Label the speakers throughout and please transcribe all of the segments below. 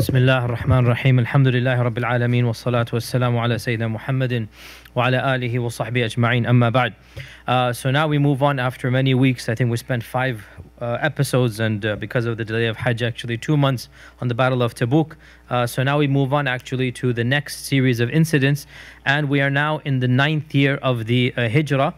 Speaker 1: Bismillah ar-Rahman ar-Rahim. Alhamdulillah Rabbil Alameen. Wa salatu wa salamu ala Sayyidina Muhammadin wa ala alihi wa sahbihi ajma'in. Amma ba'd. So now we move on after many weeks. I think we spent 5 episodes, and because of the delay of Hajj, actually 2 months on the Battle of Tabuk. So now we move on actually to the next series of incidents. And we are now in the 9th year of the Hijrah,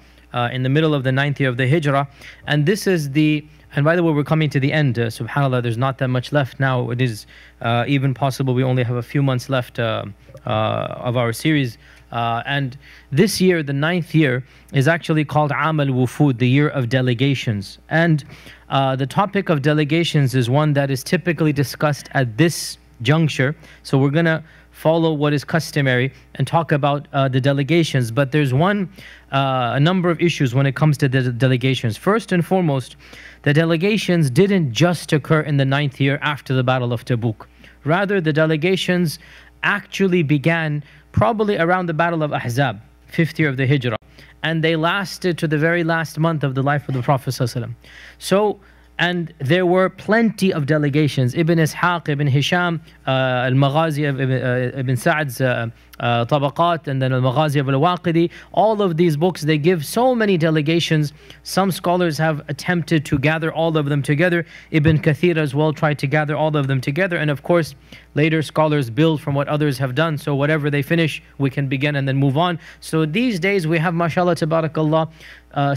Speaker 1: in the middle of the 9th year of the Hijrah. And this is the... And by the way, we're coming to the end. SubhanAllah, there's not that much left now. It is even possible we only have a few months left of our series. And this year, the 9th year, is actually called Aam al-Wufud, the year of delegations. And the topic of delegations is one that is typically discussed at this juncture. So we're going to follow what is customary and talk about the delegations. But there's a number of issues when it comes to the delegations. First and foremost, the delegations didn't just occur in the 9th year after the Battle of Tabuk. Rather, the delegations actually began probably around the Battle of Ahzab, 5th year of the Hijrah. And they lasted to the very last month of the life of the Prophet ﷺ. So, and there were plenty of delegations. Ibn Ishaq, Ibn Hisham, Al-Maghazi of Ibn Sa'd's Tabaqat, and then Al-Maghazi of Al-Waqidi. All of these books, they give so many delegations. Some scholars have attempted to gather all of them together. Ibn Kathir as well tried to gather all of them together. And of course, later scholars build from what others have done. So whatever they finish, we can begin and then move on. So these days we have, mashallah, tabarakallah,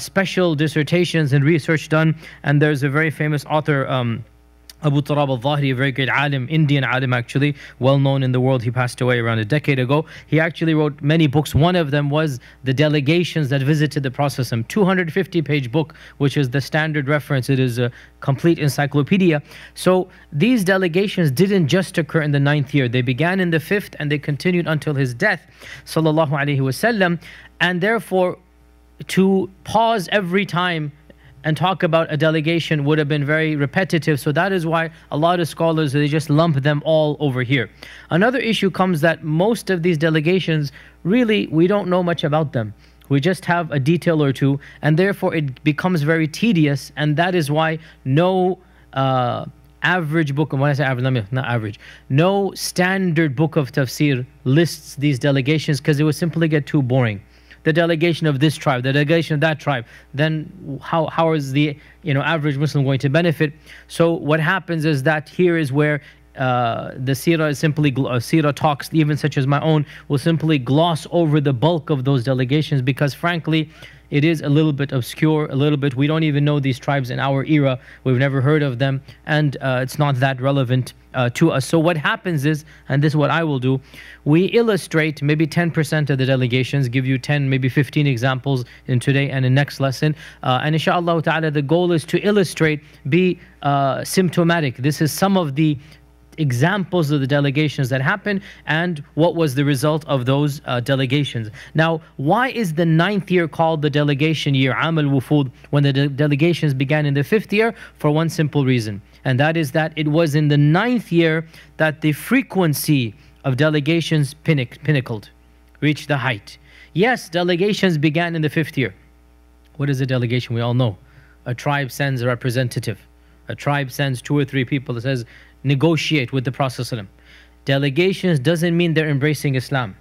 Speaker 1: special dissertations and research done. And there's a very famous author, Abu Turab al-Zahiri, a very great alim, Indian alim actually, well known in the world. He passed away around a decade ago. He actually wrote many books. One of them was The Delegations That Visited the Prophet, 250-page book, which is the standard reference. It is a complete encyclopedia. So these delegations didn't just occur in the 9th year. They began in the 5th and they continued until his death, sallallahu alaihi wasallam. And therefore, to pause every time and talk about a delegation would have been very repetitive. So that is why a lot of scholars, they just lump them all over here. Another issue comes that most of these delegations, really, we don't know much about them. We just have a detail or two, and therefore it becomes very tedious. And that is why no average book, and when I say average, not average, no standard book of tafsir lists these delegations, because it would simply get too boring. The delegation of this tribe, the delegation of that tribe, then how is the average Muslim going to benefit? So what happens is that here is where the seerah is simply, seerah talks, even such as my own, will simply gloss over the bulk of those delegations, because frankly, it is a little bit obscure, a little bit, we don't even know these tribes in our era, we've never heard of them, and it's not that relevant to us. So what happens is, and this is what I will do, we illustrate maybe 10% of the delegations, give you 10, maybe 15 examples in today and in next lesson. And inshallah ta'ala, the goal is to illustrate, be symptomatic. This is some of the examples of the delegations that happened and what was the result of those delegations. Now, why is the 9th year called the delegation year, Aam al-Wufud, when the delegations began in the 5th year? For one simple reason, and that is that it was in the 9th year that the frequency of delegations pinnacled, reached the height. Yes, delegations began in the 5th year. What is a delegation? We all know. A tribe sends a representative. A tribe sends 2 or 3 people that says, negotiate with the Prophet ﷺ. Delegations doesn't mean they're embracing Islam.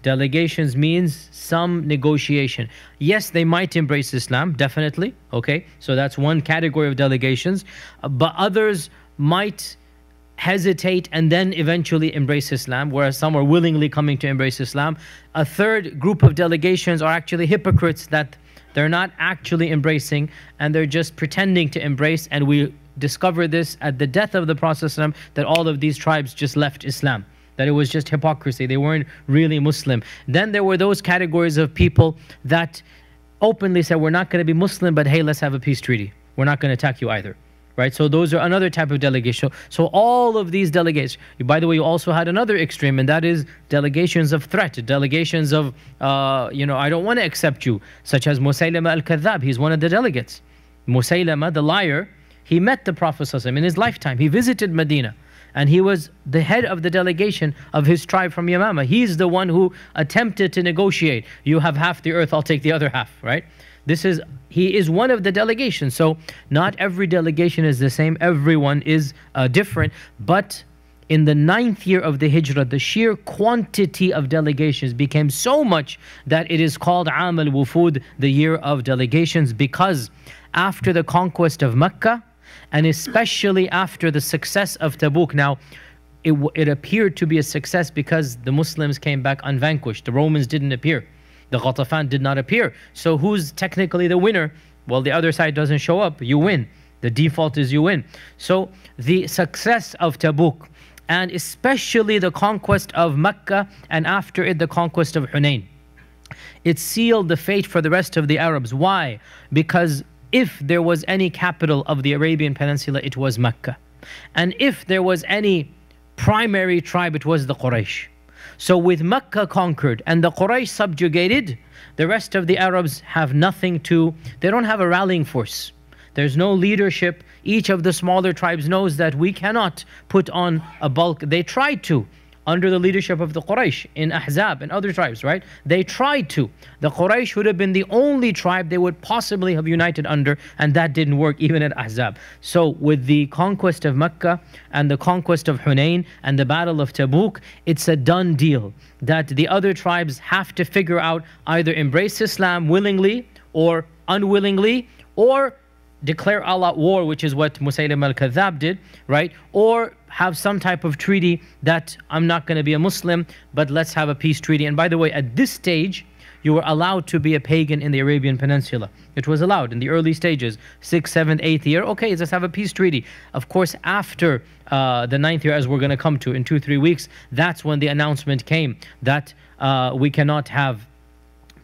Speaker 1: Delegations means some negotiation. Yes, they might embrace Islam, definitely. Okay, so that's one category of delegations. But others might hesitate and then eventually embrace Islam, whereas some are willingly coming to embrace Islam. A third group of delegations are actually hypocrites, that they're not actually embracing and they're just pretending to embrace. And we discover this at the death of the Prophet ﷺ, that all of these tribes just left Islam, that it was just hypocrisy, they weren't really Muslim. Then there were those categories of people that openly said, we're not going to be Muslim, but hey, let's have a peace treaty, we're not going to attack you either. Right? So those are another type of delegation. So all of these delegations, by the way, you also had another extreme, and that is delegations of threat, delegations of, I don't want to accept you, such as Musaylama al-Kadhab. He's one of the delegates. Musaylama, the liar, he met the Prophet ﷺ in his lifetime. He visited Medina, and he was the head of the delegation of his tribe from Yamama. He's the one who attempted to negotiate. You have half the earth, I'll take the other half, right? He is one of the delegations. So not every delegation is the same. Everyone is different. But in the 9th year of the Hijrah, the sheer quantity of delegations became so much that it is called Aam al-Wufud, the year of delegations, because after the conquest of Mecca, and especially after the success of Tabuk, now it appeared to be a success because the Muslims came back unvanquished. The Romans didn't appear. The Ghatafan did not appear. So who's technically the winner? Well, the other side doesn't show up. You win. The default is you win. So the success of Tabuk, and especially the conquest of Mecca, and after it the conquest of Hunain, it sealed the fate for the rest of the Arabs. Why? Because if there was any capital of the Arabian Peninsula, it was Mecca. And if there was any primary tribe, it was the Quraysh. So with Mecca conquered and the Quraysh subjugated, the rest of the Arabs have nothing to, they don't have a rallying force. There's no leadership. Each of the smaller tribes knows that we cannot put on a bulk. They tried to, under the leadership of the Quraysh in Ahzab and other tribes, right? They tried to. The Quraysh would have been the only tribe they would possibly have united under, and that didn't work even at Ahzab. So with the conquest of Mecca and the conquest of Hunain and the battle of Tabuk, it's a done deal that the other tribes have to figure out, either embrace Islam willingly or unwillingly, or declare Allah war, which is what Musaylim al-Kadhab did, right? Or have some type of treaty that I'm not going to be a Muslim, but let's have a peace treaty. And by the way, at this stage, you were allowed to be a pagan in the Arabian Peninsula. It was allowed in the early stages, 6th, 7th, 8th year. Okay, let's have a peace treaty. Of course, after the 9th year, as we're going to come to in 2-3 weeks, that's when the announcement came that we cannot have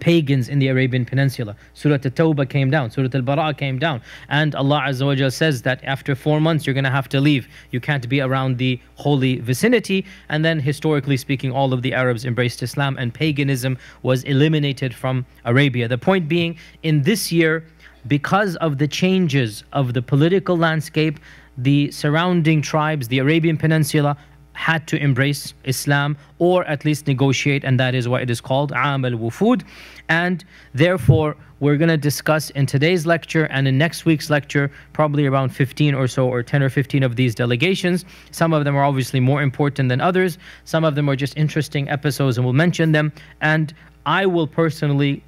Speaker 1: pagans in the Arabian Peninsula. Surah At-Tawbah came down, Surah Al-Bara'a came down, and Allah Azza wa Jalla says that after 4 months you're going to have to leave. You can't be around the holy vicinity. And then historically speaking, all of the Arabs embraced Islam and paganism was eliminated from Arabia. The point being, in this year, because of the changes of the political landscape, the surrounding tribes, the Arabian Peninsula, had to embrace Islam or at least negotiate, and that is why it is called Aam al-Wufud. And therefore, we're going to discuss in today's lecture and in next week's lecture probably around 15 or so, or 10 or 15 of these delegations. Some of them are obviously more important than others. Some of them are just interesting episodes and we'll mention them. And I will personally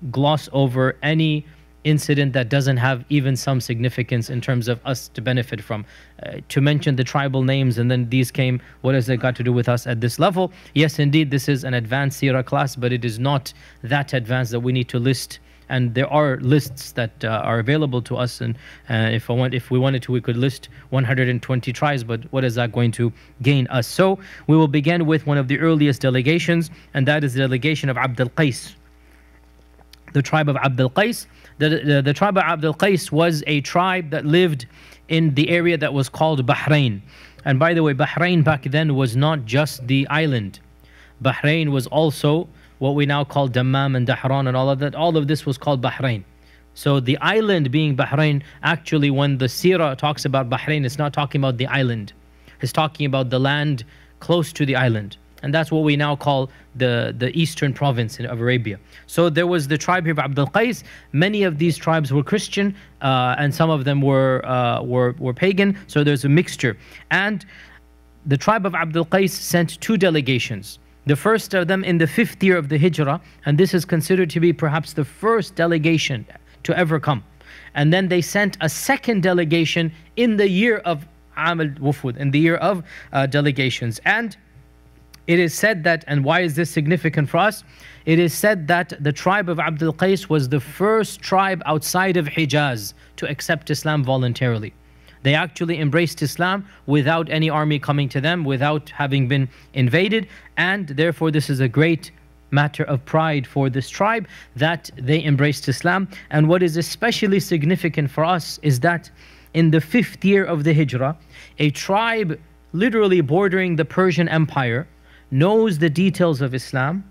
Speaker 1: gloss over any incident that doesn't have even some significance in terms of us to benefit from. To mention the tribal names and then these came, what has it got to do with us at this level? Yes, indeed, this is an advanced Seerah class, but it is not that advanced that we need to list. And there are lists that are available to us, and if we wanted to, we could list 120 tribes, but what is that going to gain us? So we will begin with one of the earliest delegations, and that is the delegation of Abd al-Qais. The tribe of Abd al-Qais. The tribe of Abd al-Qais was a tribe that lived in the area that was called Bahrain. And by the way, Bahrain back then was not just the island. Bahrain was also what we now call Dammam and Dahran and all of that. All of this was called Bahrain. So the island being Bahrain, actually when the Seerah talks about Bahrain, it's not talking about the island. It's talking about the land close to the island. And that's what we now call the eastern province of Arabia. So there was the tribe here of Abd al-Qais. Many of these tribes were Christian, and some of them were pagan. So there's a mixture. And the tribe of Abd al-Qais sent 2 delegations. The first of them in the 5th year of the Hijrah, and this is considered to be perhaps the first delegation to ever come. And then they sent a second delegation in the year of Aam al-Wufud, in the year of delegations. And it is said that, and why is this significant for us? It is said that the tribe of Abd al-Qais was the first tribe outside of Hijaz to accept Islam voluntarily. They actually embraced Islam without any army coming to them, without having been invaded, and therefore this is a great matter of pride for this tribe that they embraced Islam. And what is especially significant for us is that in the 5th year of the Hijrah, a tribe literally bordering the Persian Empire knows the details of Islam,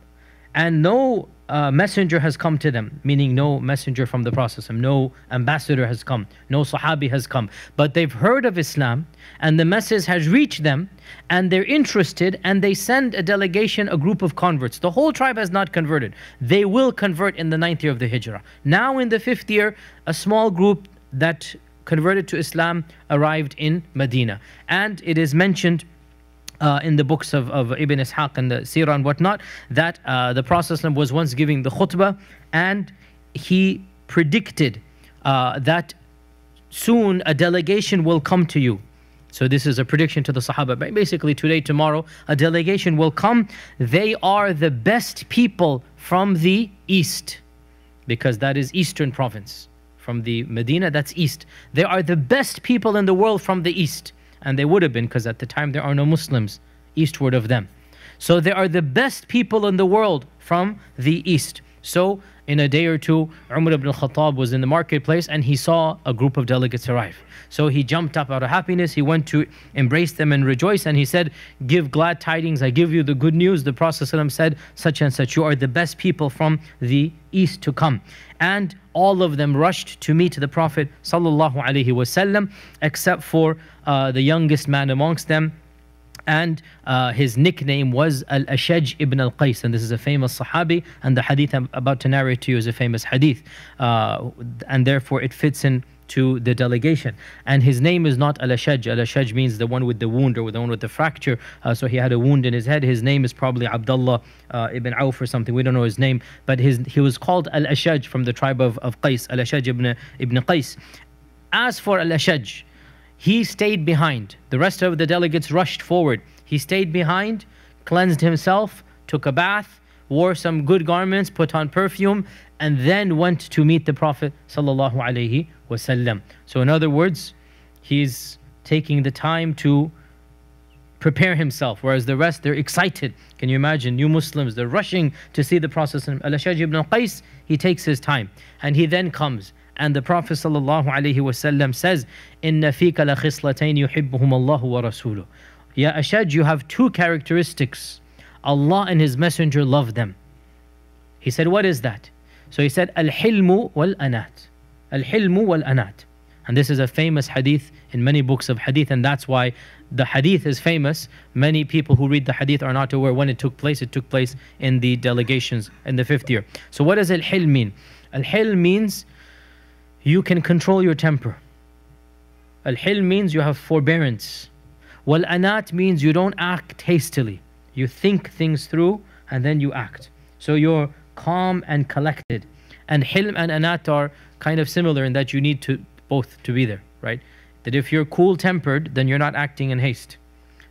Speaker 1: and no messenger has come to them, meaning no messenger from the Prophet, no ambassador has come, no Sahabi has come, but they've heard of Islam and the message has reached them and they're interested, and they send a delegation, a group of converts. The whole tribe has not converted. They will convert in the 9th year of the Hijrah. Now in the 5th year, a small group that converted to Islam arrived in Medina, and it is mentioned in the books of Ibn Ishaq and the Seerah and whatnot, that the Prophet ﷺ was once giving the khutbah, and he predicted that soon a delegation will come to you. So this is a prediction to the Sahaba. Basically today, tomorrow, a delegation will come. They are the best people from the east, because that is eastern province. From the Medina, that's east. They are the best people in the world from the east. And they would have been, because at the time there are no Muslims eastward of them. So they are the best people in the world from the east. So in a day or two, Umar ibn al-Khattab was in the marketplace and he saw a group of delegates arrive. So he jumped up out of happiness. He went to embrace them and rejoice, and he said, "Give glad tidings, I give you the good news." The Prophet ﷺ said, "Such and such, you are the best people from the east to come." And all of them rushed to meet the Prophet ﷺ, except for the youngest man amongst them, and his nickname was Al-Ashaj ibn al-Qais, and this is a famous Sahabi, and the hadith I'm about to narrate to you is a famous hadith, and therefore it fits in to the delegation. And his name is not Al-Ashaj. Al-Ashaj means the one with the wound, or the one with the fracture. So he had a wound in his head. His name is probably Abdullah ibn Auf or something. We don't know his name, but he was called Al-Ashaj from the tribe of Qais, Al-Ashaj ibn Qais. As for Al-Ashaj, he stayed behind. The rest of the delegates rushed forward. He stayed behind, cleansed himself, took a bath, wore some good garments, put on perfume, and then went to meet the Prophet sallallahu alaihi wasallam. So in other words, he's taking the time to prepare himself, whereas the rest, they're excited. Can you imagine? New Muslims, they're rushing to see the Prophet. Al-Ashaj ibn Qais, he takes his time, and he then comes. And the Prophet sallallahu alaihi wasallam says, "Inna fika la khislatayn yuhibbuhum Allahu wa rasuluh." Ya Ashaj, you have two characteristics. Allah and His Messenger love them. He said, "What is that?" So he said, "Al-hilmu wal-anat." Al-hilmu wal-anat. And this is a famous hadith in many books of hadith, and that's why the hadith is famous. Many people who read the hadith are not aware when it took place. It took place in the delegations in the 5th year. So what does al-hilm mean? Al-hilm means you can control your temper. Al-hilm means you have forbearance. Wal-anat means you don't act hastily. You think things through and then you act. So you're calm and collected. And hilm and anat are kind of similar in that you need to both to be there, right? That if you're cool-tempered, then you're not acting in haste.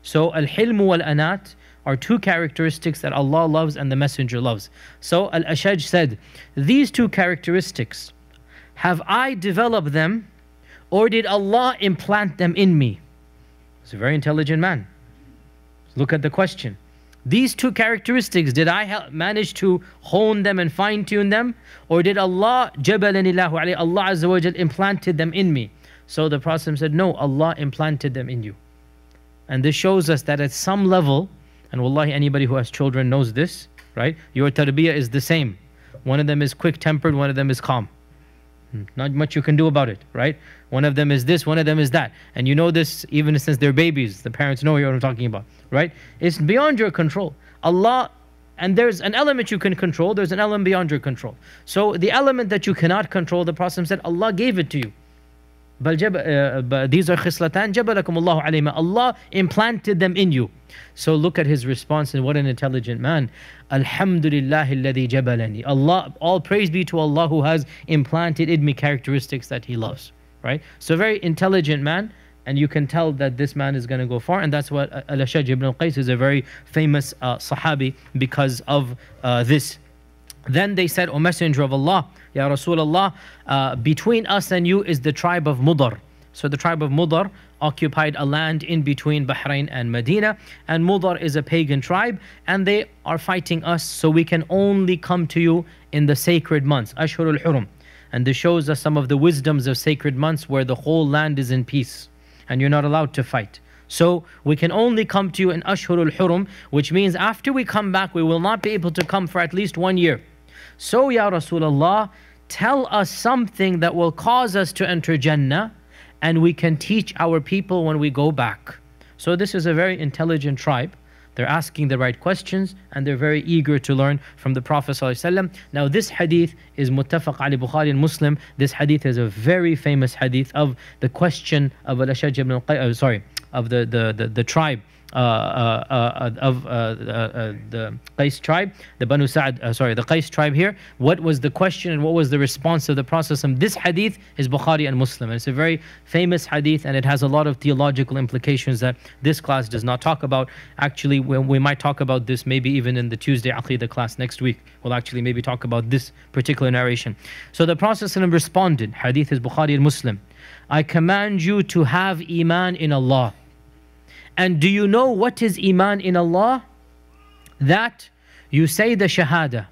Speaker 1: So al-hilm wal-anat are two characteristics that Allah loves and the Messenger loves. So Al-Ashaj said, these two characteristics, have I developed them, or did Allah implant them in me? He's a very intelligent man. Look at the question. These two characteristics, did I manage to hone them and fine-tune them? Or did Allah, jabalanillahu alayhi, Allah Azza wa Jal implanted them in me? So the Prophet said, no, Allah implanted them in you. And this shows us that at some level, and wallahi anybody who has children knows this, right? Your tarbiyah is the same. One of them is quick-tempered, one of them is calm. Not much you can do about it, right? One of them is this, one of them is that. And you know this even since they're babies. The parents know what I'm talking about, right? It's beyond your control. Allah, and there's an element you can control, there's an element beyond your control. So the element that you cannot control, the Prophet said, Allah gave it to you. These are khislatan jabalakum Allahu alayhima. Allah implanted them in you. So look at his response, and what an intelligent man. Alhamdulillahi alladhi jabalani. Allah, all praise be to Allah who has implanted in me characteristics that He loves. Right? So a very intelligent man, and you can tell that this man is going to go far, and that's what Al-Ashaj ibn al-Qais is a very famous Sahabi because of this. Then they said, O Messenger of Allah, Ya Rasulullah, between us and you is the tribe of Mudar. So the tribe of Mudar occupied a land in between Bahrain and Medina, and Mudar is a pagan tribe, and they are fighting us, so we can only come to you in the sacred months, Ashhurul Hurum. And this shows us some of the wisdoms of sacred months where the whole land is in peace, and you're not allowed to fight. So we can only come to you in Ashhurul Hurum, which means after we come back, we will not be able to come for at least 1 year. So, Ya Rasulullah, tell us something that will cause us to enter Jannah, and we can teach our people when we go back. So this is a very intelligent tribe. They're asking the right questions, and they're very eager to learn from the Prophet ﷺ. Now this hadith is muttafaq ali Bukhari and Muslim. This hadith is a very famous hadith of the question of Al-Ashaj ibn al-Qais, of the tribe the Qais tribe, the Banu Sa'd, the Qais tribe here. What was the question and what was the response of the Prophet? This hadith is Bukhari and Muslim. And it's a very famous hadith, and it has a lot of theological implications that this class does not talk about. Actually, we might talk about this maybe even in the Tuesday Aqidah class next week. We'll actually maybe talk about this particular narration. So the Prophet responded, hadith is Bukhari and Muslim, I command you to have Iman in Allah. And do you know what is Iman in Allah? That you say the Shahada,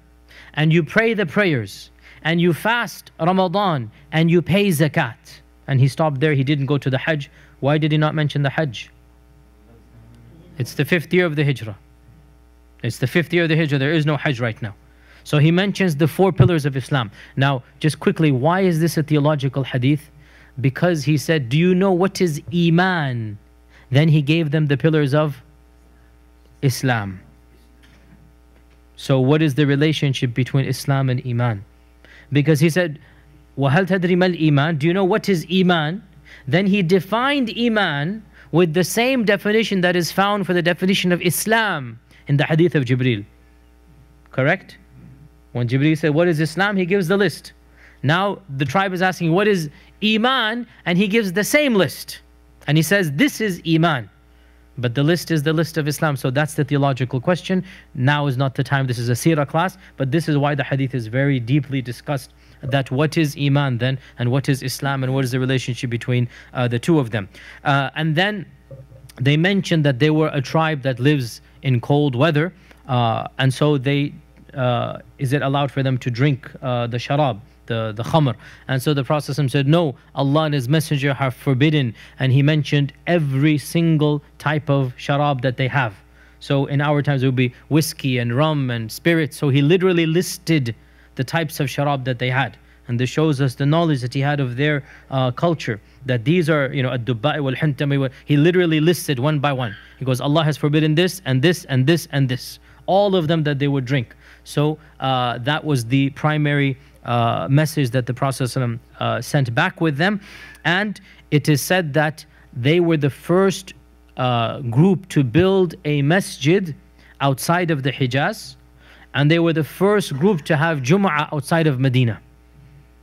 Speaker 1: and you pray the prayers, and you fast Ramadan, and you pay Zakat. And he stopped there, he didn't go to the Hajj. Why did he not mention the Hajj? It's the 5th year of the Hijrah. It's the 5th year of the Hijrah, there is no Hajj right now. So he mentions the 4 pillars of Islam. Now, just quickly, why is this a theological hadith? Because he said, do you know what is Iman? Then he gave them the pillars of Islam. So what is the relationship between Islam and Iman? Because he said, وَهَلْ تَدْرِي مَا الْإِيمَانِ? Do you know what is Iman? Then he defined Iman with the same definition that is found for the definition of Islam in the hadith of Jibreel. Correct? When Jibreel said, what is Islam? He gives the list. Now the tribe is asking, what is Iman? And he gives the same list. And he says, this is Iman. But the list is the list of Islam. So that's the theological question. Now is not the time. This is a Seerah class. But this is why the hadith is very deeply discussed. That what is Iman then? And what is Islam? And what is the relationship between the two of them? And then they mentioned that they were a tribe that lives in cold weather. And so they, is it allowed for them to drink the sharab? The khamr. And so the Prophet said, no, Allah and His Messenger have forbidden. And he mentioned every single type of sharab that they have. So in our times it would be whiskey and rum and spirits. So he literally listed the types of sharab that they had. And this shows us the knowledge that he had of their culture. That these are, ad-dubba'i wal-hintami. He literally listed one by one. He goes, Allah has forbidden this and this and this and this. All of them that they would drink. So that was the primary message that the Prophet sent back with them. And it is said that they were the first group to build a masjid outside of the Hijaz, and they were the first group to have Jum'ah outside of Medina.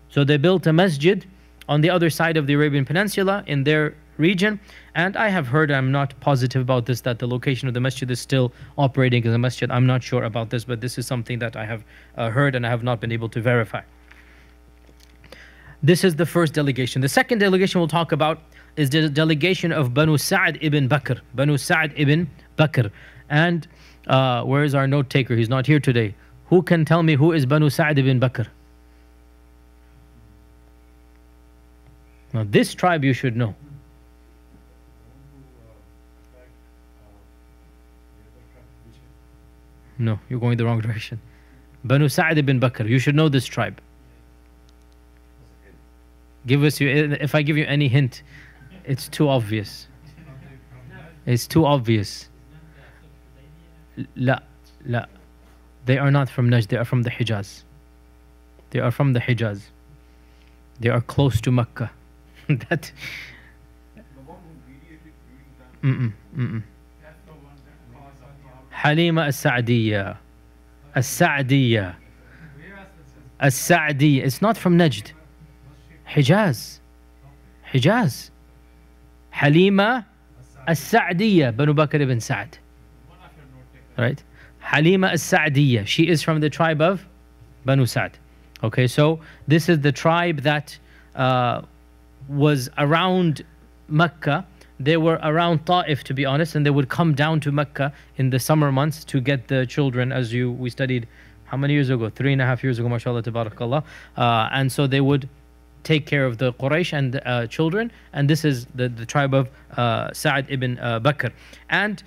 Speaker 1: So they built a masjid on the other side of the Arabian Peninsula in their region. And I have heard, I'm not positive about this, that the location of the masjid is still operating as a masjid. I'm not sure about this, but this is something that I have heard and I have not been able to verify. This is the first delegation. The second delegation we'll talk about is the delegation of Banu Sa'd ibn Bakr. Banu Sa'd ibn Bakr. And where is our note taker? He's not here today. Who can tell me who is Banu Sa'd ibn Bakr? Now this tribe you should know. No, you're going the wrong direction. Banu Sa'd ibn Bakr. You should know this tribe. If I give you any hint, it's too obvious. It's too obvious. La. They are not from Najd, they are from the Hijaz. They are from the Hijaz. They are close to Mecca. That. Halima as-Sa'diyya. As-Sa'diyya. As-Sa'diyya. It's not from Najd. Hijaz. Hijaz. Halima as-Sa'diyya. Banu Bakr ibn Sa'd. Right? Halima as-Sa'diyya. She is from the tribe of Banu Sa'd. Okay, so this is the tribe that was around Mecca. They were around Ta'if, to be honest, and they would come down to Mecca in the summer months to get the children, as we studied how many years ago? 3.5 years ago, mashallah, tabarakallah. And so they would take care of the Quraysh and children, and this is the tribe of Sa'd ibn Bakr. And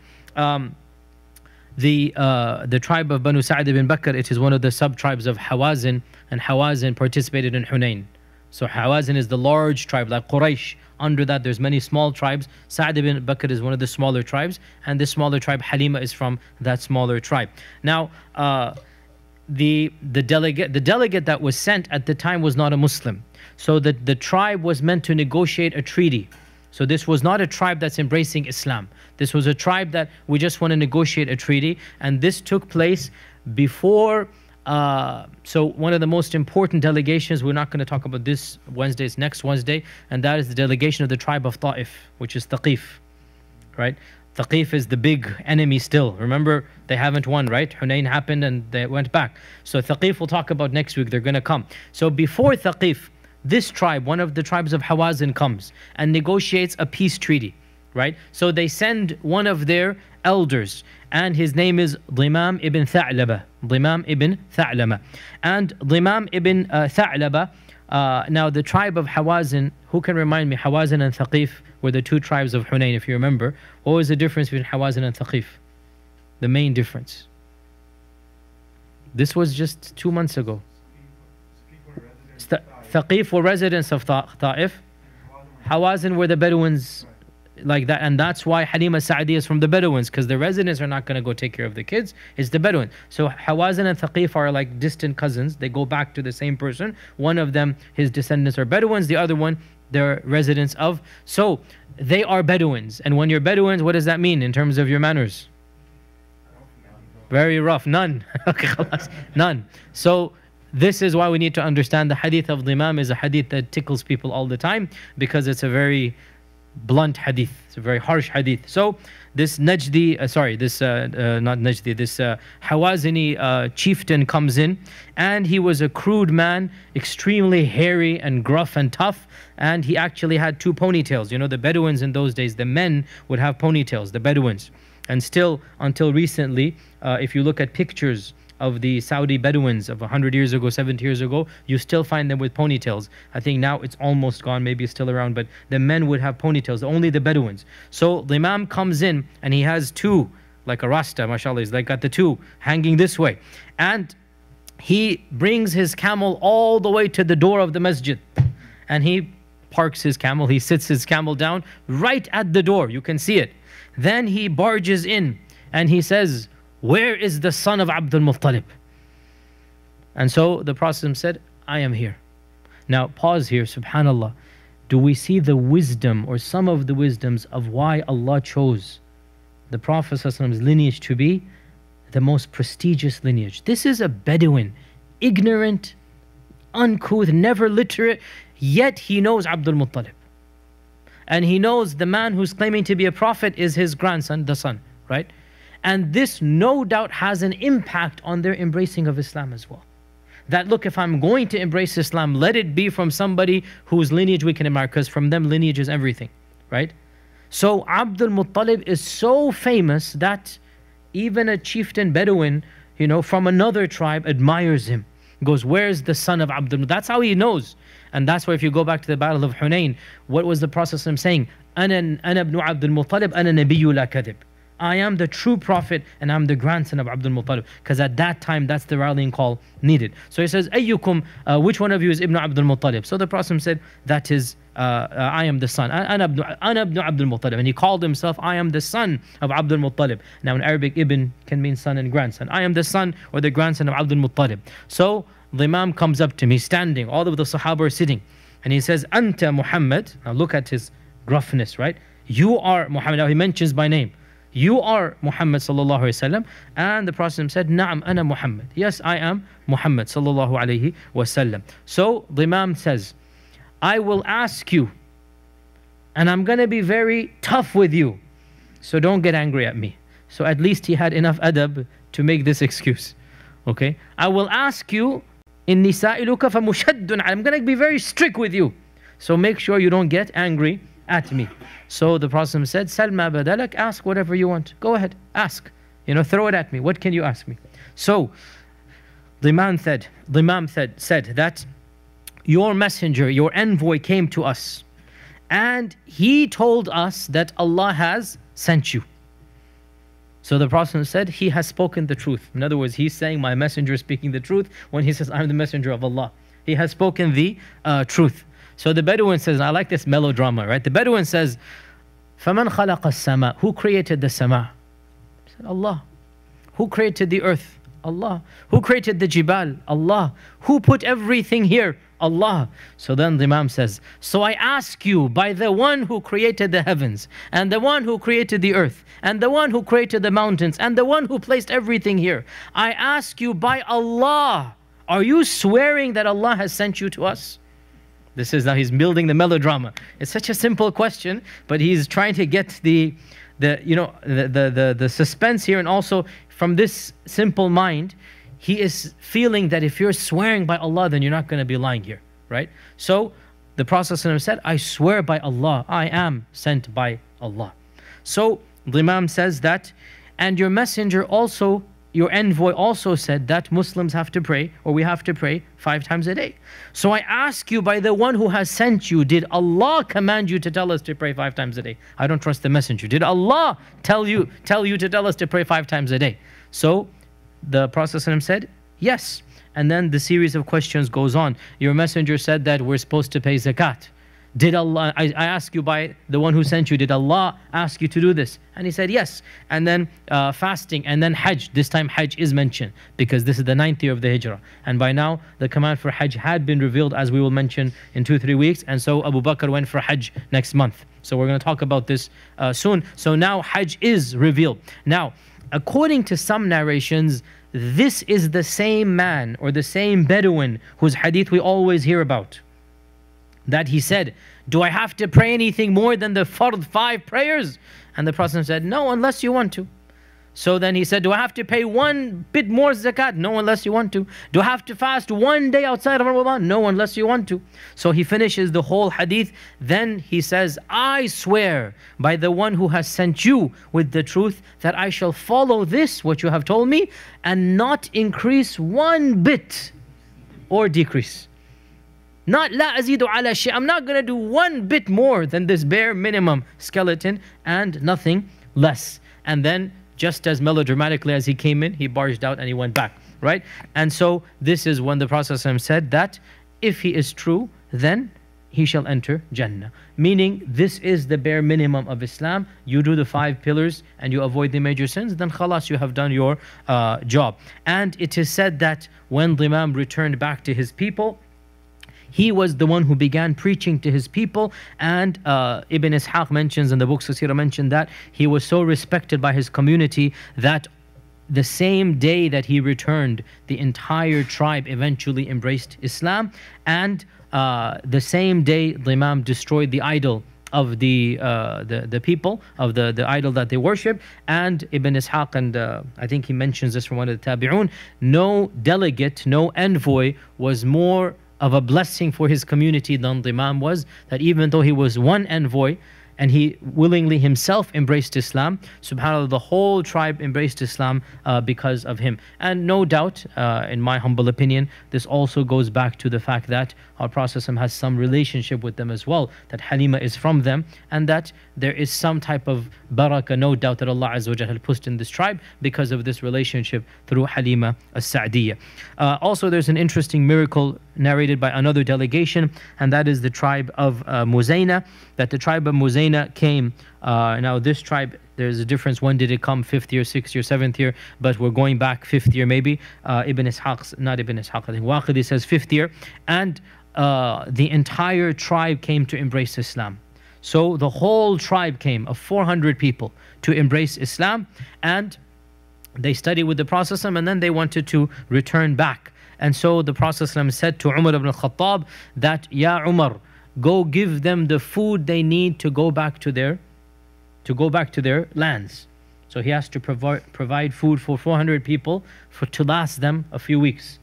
Speaker 1: the tribe of Banu Sa'd ibn Bakr, it is one of the sub-tribes of Hawazin, and Hawazin participated in Hunayn. So Hawazin is the large tribe, like Quraysh. Under that, there's many small tribes. Sa'd ibn Bakr is one of the smaller tribes, and this smaller tribe, Halima, is from that smaller tribe. Now, the delegate that was sent at the time was not a Muslim. So the tribe was meant to negotiate a treaty. So this was not a tribe that's embracing Islam. This was a tribe that we just want to negotiate a treaty. And this took place before, so one of the most important delegations, we're not going to talk about this Wednesday, it's next Wednesday, and that is the delegation of the tribe of Ta'if, which is Thaqif, right? Thaqif is the big enemy still. Remember, they haven't won, right? Hunayn happened and they went back. So Thaqif we'll talk about next week, they're going to come. So before Thaqif, this tribe, one of the tribes of Hawazin, comes and negotiates a peace treaty, right? So they send one of their elders, and his name is Dhimam ibn Tha'laba. Dhimam ibn Tha'laba. And Dhimam ibn Tha'laba, now the tribe of Hawazin, who can remind me, Hawazin and Thaqif were the two tribes of Hunayn, if you remember. What was the difference between Hawazin and Thaqif? The main difference. This was just 2 months ago. Thaqif were residents of Ta'if. Hawazin were the Bedouins, like that, and that's why Halima Sa'di is from the Bedouins, because the residents are not going to go take care of the kids, it's the Bedouin. So Hawazin and Thaqif are like distant cousins, they go back to the same person. One of them, his descendants are Bedouins, the other one, they're residents of, so they are Bedouins. And when you're Bedouins, what does that mean in terms of your manners? Very rough, none. None. So this is why we need to understand the hadith of Dhimam is a hadith that tickles people all the time, because it's a very blunt hadith, it's a very harsh hadith. So this Najdi, not Najdi, this Hawazini chieftain comes in, and he was a crude man, extremely hairy and gruff and tough, and he actually had 2 ponytails. You know, the Bedouins in those days, the men would have ponytails, the Bedouins. And still, until recently, if you look at pictures of the Saudi Bedouins of 100 years ago, 70 years ago, you still find them with ponytails. I think now it's almost gone, maybe it's still around, but the men would have ponytails, only the Bedouins. So the Imam comes in and he has 2, like a Rasta, mashallah, he's like got the 2 hanging this way. And he brings his camel all the way to the door of the masjid. And he parks his camel, he sits his camel down right at the door, you can see it. Then he barges in and he says, "Where is the son of Abdul Muttalib?" And so the Prophet said, "I am here." Now pause here, subhanallah. Do we see the wisdom or some of the wisdoms of why Allah chose the Prophet's lineage to be the most prestigious lineage? This is a Bedouin, ignorant, uncouth, never literate, yet he knows Abdul Muttalib. And he knows the man who's claiming to be a prophet is his grandson, the son, right? And this no doubt has an impact on their embracing of Islam as well. That look, if I'm going to embrace Islam, let it be from somebody whose lineage we can admire, because from them lineage is everything, right? So Abdul Muttalib is so famous that even a chieftain Bedouin, you know, from another tribe admires him. Goes, "Where's the son of Abdul Muttalib?" That's how he knows. And that's why if you go back to the battle of Hunayn, what was the Prophet saying? "Ana ibn Abdul Muttalib, ana nabiyyu la kadhib." I am the true prophet and I'm the grandson of Abdul Muttalib, because at that time that's the rallying call needed. So he says, "Ayyukum, which one of you is Ibn Abdul Muttalib?" So the Prophet said, "That is, I am the son. Ana ibn Abdul Muttalib." And he called himself, "I am the son of Abdul Muttalib." Now in Arabic, Ibn can mean son and grandson. I am the son or the grandson of Abdul Muttalib. So the Imam comes up to him, he's standing, all of the Sahaba are sitting, and he says, "Anta Muhammad." Now look at his gruffness, right? "You are Muhammad." Now he mentions by name. "You are Muhammad sallallahu alayhi wasallam." And the Prophet said, "Na'am, ana Muhammad." Yes, I am Muhammad sallallahu alayhi wasallam. So the Imam says, "I will ask you, and I'm going to be very tough with you, so don't get angry at me." So at least he had enough adab to make this excuse. Okay, "I will ask you, inni sa'iluka fa mushaddun." I'm going to be very strict with you, so make sure you don't get angry at me. So the Prophet said, "Sal ma badalak," ask whatever you want. Go ahead, ask. You know, throw it at me. What can you ask me? So the Imam said that your messenger, your envoy came to us, and he told us that Allah has sent you. So the Prophet said, he has spoken the truth. In other words, he's saying my messenger is speaking the truth when he says, I'm the messenger of Allah. He has spoken the truth. So the Bedouin says, and I like this melodrama, right? The Bedouin says, فَمَنْ خَلَقَ السَّمَاء? Who created the sama? He said, Allah. Who created the earth? Allah. Who created the jibal? Allah. Who put everything here? Allah. So then the Imam says, so I ask you by the one who created the heavens, and the one who created the earth, and the one who created the mountains, and the one who placed everything here, I ask you by Allah, are you swearing that Allah has sent you to us? This is now he's building the melodrama. It's such a simple question, but he's trying to get the suspense here, and also from this simple mind, he is feeling that if you're swearing by Allah, then you're not going to be lying here, right? So the Prophet said, I swear by Allah, I am sent by Allah. So the Imam says that, and your messenger also, your envoy also said that Muslims have to pray, or we have to pray 5 times a day. So I ask you by the one who has sent you, did Allah command you to tell us to pray 5 times a day? I don't trust the messenger. Did Allah tell you to tell us to pray 5 times a day? So the Prophet said, yes. And then the series of questions goes on. Your messenger said that we're supposed to pay zakat. Did Allah, I ask you by the one who sent you, did Allah ask you to do this? And he said, yes. And then fasting, and then Hajj. This time Hajj is mentioned because this is the 9th year of the Hijrah. And by now, the command for Hajj had been revealed, as we will mention in 2-3 weeks. And so Abu Bakr went for Hajj next month. So we're going to talk about this soon. So now Hajj is revealed. Now, according to some narrations, this is the same man or the same Bedouin whose hadith we always hear about. That he said, do I have to pray anything more than the fard 5 prayers? And the Prophet said, no, unless you want to. So then he said, do I have to pay 1 bit more zakat? No, unless you want to. Do I have to fast 1 day outside of Ramadan? No, unless you want to. So he finishes the whole hadith. Then he says, I swear by the one who has sent you with the truth that I shall follow this, what you have told me, and not increase 1 bit or decrease. Not la azidu ala shay. I'm not going to do 1 bit more than this bare minimum skeleton and nothing less. And then just as melodramatically as he came in, he barged out and he went back, right? And so this is when the Prophet said that if he is true, then he shall enter Jannah. Meaning this is the bare minimum of Islam. You do the 5 pillars and you avoid the major sins, then khalas, you have done your job. And it is said that when the Imam returned back to his people, he was the one who began preaching to his people, and Ibn Ishaq mentions, and the books of Seerah mention that he was so respected by his community that the same day that he returned, the entire tribe eventually embraced Islam, and the same day the Imam destroyed the idol of the people, of the idol that they worship. And Ibn Ishaq, and I think he mentions this from one of the Tabi'un, no delegate, no envoy was more of a blessing for his community than the Imam was. That even though he was one envoy and he willingly himself embraced Islam, subhanAllah, the whole tribe embraced Islam because of him. And no doubt, in my humble opinion, this also goes back to the fact that our Prophet has some relationship with them as well, that Halima is from them, and that there is some type of barakah, no doubt, that Allah Azza wa Jalla put in this tribe because of this relationship through Halima as-Sa'diyah. Also, there's an interesting miracle narrated by another delegation, and that is the tribe of Muzayna, that the tribe of Muzayna came. Now this tribe, there's a difference. When did it come? 5th year, 6th year, 7th year? But we're going back 5th year maybe. Ibn Ishaq's, not Ibn Ishaq, I think Waqidi says 5th year. And the entire tribe came to embrace Islam. So the whole tribe came, of 400 people, to embrace Islam. And they studied with the Prophet, and then they wanted to return back. And so the Prophet said to Umar ibn al-Khattab that, Ya Umar, go give them the food they need to go back to their lands. So he has to provide food for 400 people to last them a few weeks.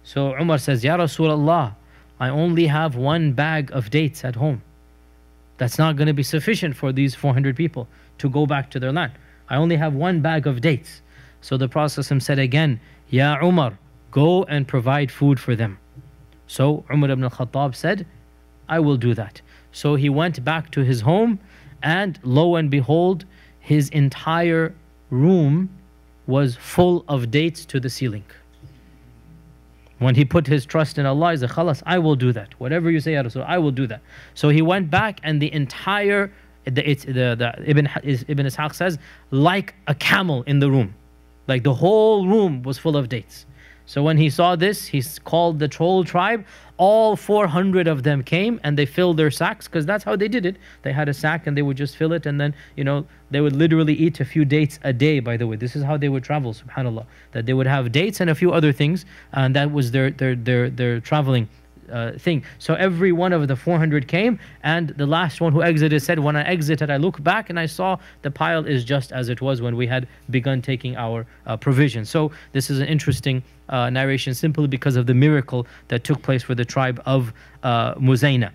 Speaker 1: So Umar says, Ya Rasulullah, I only have 1 bag of dates at home. That's not going to be sufficient for these 400 people to go back to their land. I only have 1 bag of dates. So the Prophet said again, Ya Umar, go and provide food for them. So Umar ibn al-Khattab said, I will do that. So he went back to his home, and lo and behold, his entire room was full of dates to the ceiling. When he put his trust in Allah, he said, Khalas, I will do that. Whatever you say, Ya Rasul, I will do that. So he went back, and the entire, Ibn Ishaq says, like a camel in the room. Like the whole room was full of dates. So when he saw this, he called the whole tribe. All 400 of them came and they filled their sacks, because that's how they did it. They had a sack and they would just fill it, and then, they would literally eat a few dates a day, by the way. This is how they would travel, subhanAllah. That they would have dates and a few other things, and that was their traveling thing. So every one of the 400 came, and the last one who exited said, when I exited, I looked back and I saw the pile is just as it was when we had begun taking our provision. So this is an interesting narration, simply because of the miracle that took place for the tribe of Muzayna.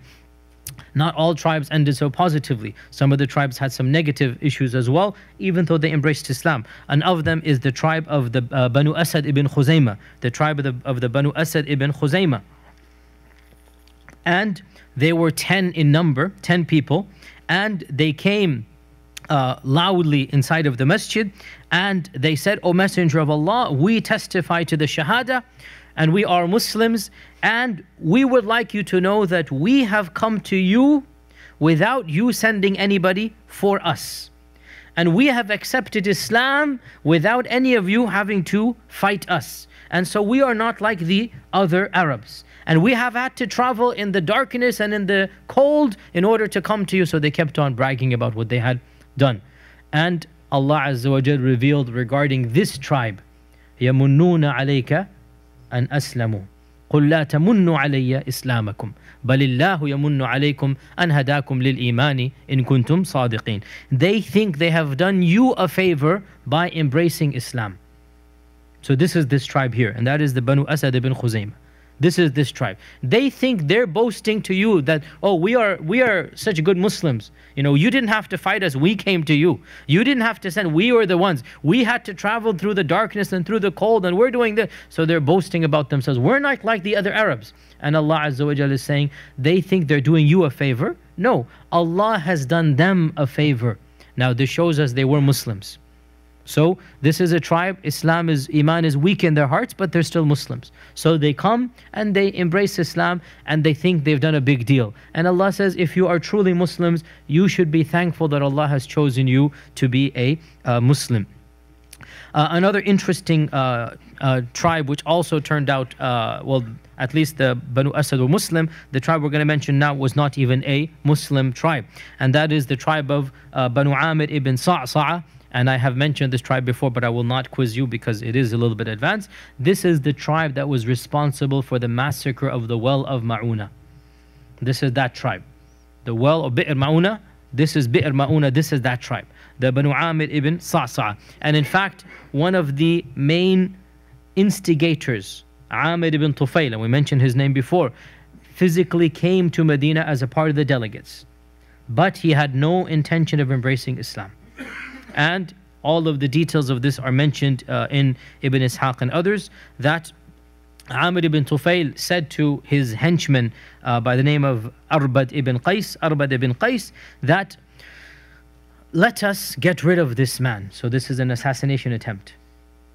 Speaker 1: Not all tribes ended so positively. Some of the tribes had some negative issues as well, even though they embraced Islam. And of them is the tribe of the Banu Asad ibn Khuzaymah, the tribe of the Banu Asad ibn Khuzaymah. And they were 10 in number, 10 people, and they came loudly inside of the masjid, and they said, O Messenger of Allah, we testify to the Shahada, and we are Muslims, and we would like you to know that we have come to you without you sending anybody for us. And we have accepted Islam without any of you having to fight us. And so we are not like the other Arabs. And we have had to travel in the darkness and in the cold in order to come to you. So they kept on bragging about what they had done. And Allah Azza wa Jal revealed regarding this tribe, يَمُنُّونَ عَلَيْكَ أَنْ أَسْلَمُوا قُلْ لَا تَمُنُّوا عَلَيَّ إِسْلَامَكُمْ بَلِ اللَّهُ يَمُنُّ عَلَيْكُمْ أَنْ هَدَاكُمْ لِلْإِيمَانِ إِن كُنْتُمْ صَادِقِينَ. They think they have done you a favor by embracing Islam. So this is this tribe here, and that is the Banu Asad ibn Khuzaymah. This is this tribe. They think they're boasting to you that, oh, we are such good Muslims. You didn't have to fight us. We came to you. You didn't have to send. We were the ones. We had to travel through the darkness and through the cold, and we're doing this. So they're boasting about themselves. We're not like the other Arabs. And Allah Azza wa Jalla is saying, they think they're doing you a favor. No, Allah has done them a favor. Now this shows us they were Muslims. So this is a tribe, Iman is weak in their hearts, but they're still Muslims. So they come and they embrace Islam, and they think they've done a big deal. And Allah says, if you are truly Muslims, you should be thankful that Allah has chosen you to be a Muslim. Another interesting tribe which also turned out, at least the Banu Asad were Muslim. The tribe we're going to mention now was not even a Muslim tribe. And that is the tribe of Banu Amir ibn Sa'sa'a. And I have mentioned this tribe before, but I will not quiz you because it is a little bit advanced. This is the tribe that was responsible for the massacre of the well of Ma'una. This is that tribe. The well of Bi'r Ma'una, this is Bi'r Ma'una, this is that tribe. The Banu Amir ibn Sa'sa'a. And in fact, one of the main instigators, Amir ibn Tufayl, and we mentioned his name before, physically came to Medina as a part of the delegates. But he had no intention of embracing Islam. And all of the details of this are mentioned in Ibn Ishaq and others, that Amir ibn Tufayl said to his henchman by the name of Arbad ibn Qais, that let us get rid of this man. So this is an assassination attempt.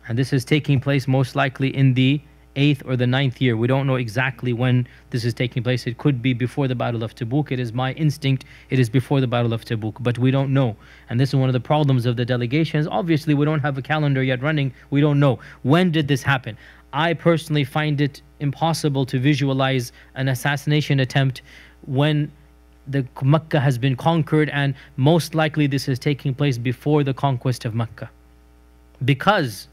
Speaker 1: And this is taking place most likely in the 8th or the 9th year. We don't know exactly when this is taking place. It could be before the Battle of Tabuk. It is my instinct it is before the Battle of Tabuk, but we don't know. And this is one of the problems of the delegations. Obviously, we don't have a calendar yet running. We don't know. When did this happen? I personally find it impossible to visualize an assassination attempt when the Mecca has been conquered, and most likely this is taking place before the conquest of Mecca. Because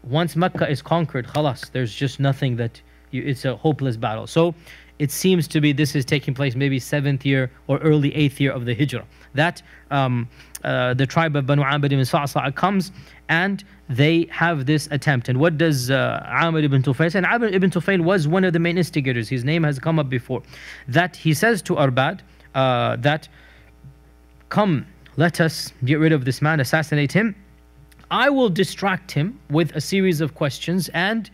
Speaker 1: once Mecca is conquered, khalas, there's just nothing that it's a hopeless battle. So it seems to be this is taking place maybe 7th year or early 8th year of the Hijrah. That the tribe of Banu Amir ibn Sa'sa'a comes and they have this attempt. And what does Amir ibn Tufayl say? And Amir ibn Tufayl was one of the main instigators. His name has come up before. That he says to Arbad that, come, let us get rid of this man, assassinate him. I will distract him with a series of questions, and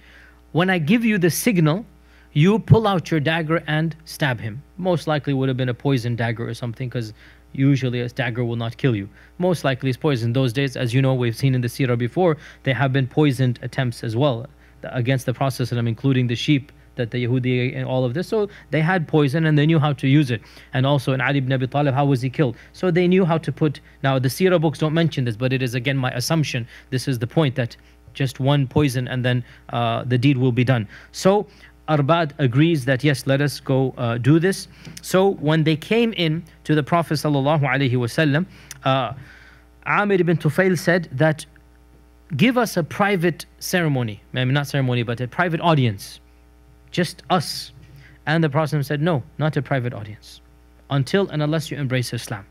Speaker 1: when I give you the signal, you pull out your dagger and stab him. Most likely would have been a poison dagger or something, because usually a dagger will not kill you. Most likely it's poison. Those days, as you know, we've seen in the Seerah before, there have been poisoned attempts as well against the Prophet, including the sheep that the Yahudi and all of this. So they had poison and they knew how to use it. And also in Ali ibn Abi Talib, how was he killed? So they knew how to put, now the Seerah books don't mention this, but it is again my assumption. This is the point, that just one poison, and then the deed will be done. So Arbad agrees that yes, let us go do this. So when they came in to the Prophet sallallahu alaihi wasallam, Amir ibn Tufail said that, give us a private ceremony, maybe not ceremony, but a private audience, just us. And the Prophet said, no, not a private audience, until and unless you embrace Islam.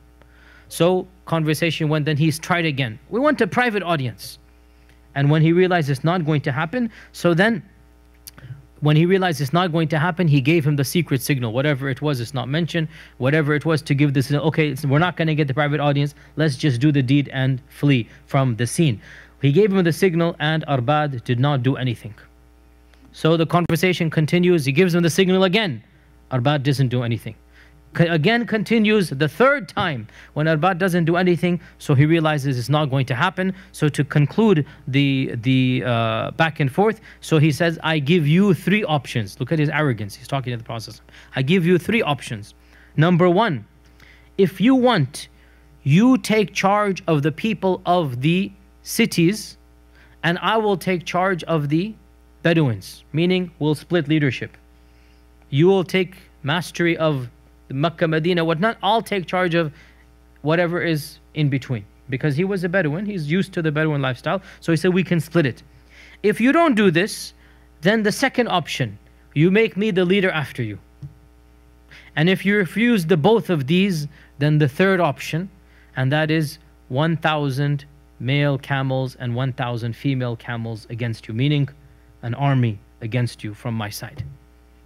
Speaker 1: So conversation went, then he's tried again. We want a private audience. And when he realized it's not going to happen, so then when he realized it's not going to happen, he gave him the secret signal. Whatever it was, it's not mentioned. Whatever it was to give this, okay, we're not going to get the private audience. Let's just do the deed and flee from the scene. He gave him the signal, and Arbad did not do anything. So the conversation continues. He gives him the signal again. Arbad doesn't do anything. Again continues the third time when Arbad doesn't do anything. So he realizes it's not going to happen. So to conclude the back and forth, so he says, I give you three options. Look at his arrogance. He's talking to the Prophet. I give you three options. Number one, if you want, you take charge of the people of the cities, and I will take charge of the Bedouins, meaning we'll split leadership. You will take mastery of Makkah, Medina, whatnot. I'll take charge of whatever is in between. Because he was a Bedouin, he's used to the Bedouin lifestyle. So he said, we can split it. If you don't do this, then the second option, you make me the leader after you. And if you refuse the both of these, then the third option, and that is 1,000 male camels and 1,000 female camels against you, meaning an army against you from my side.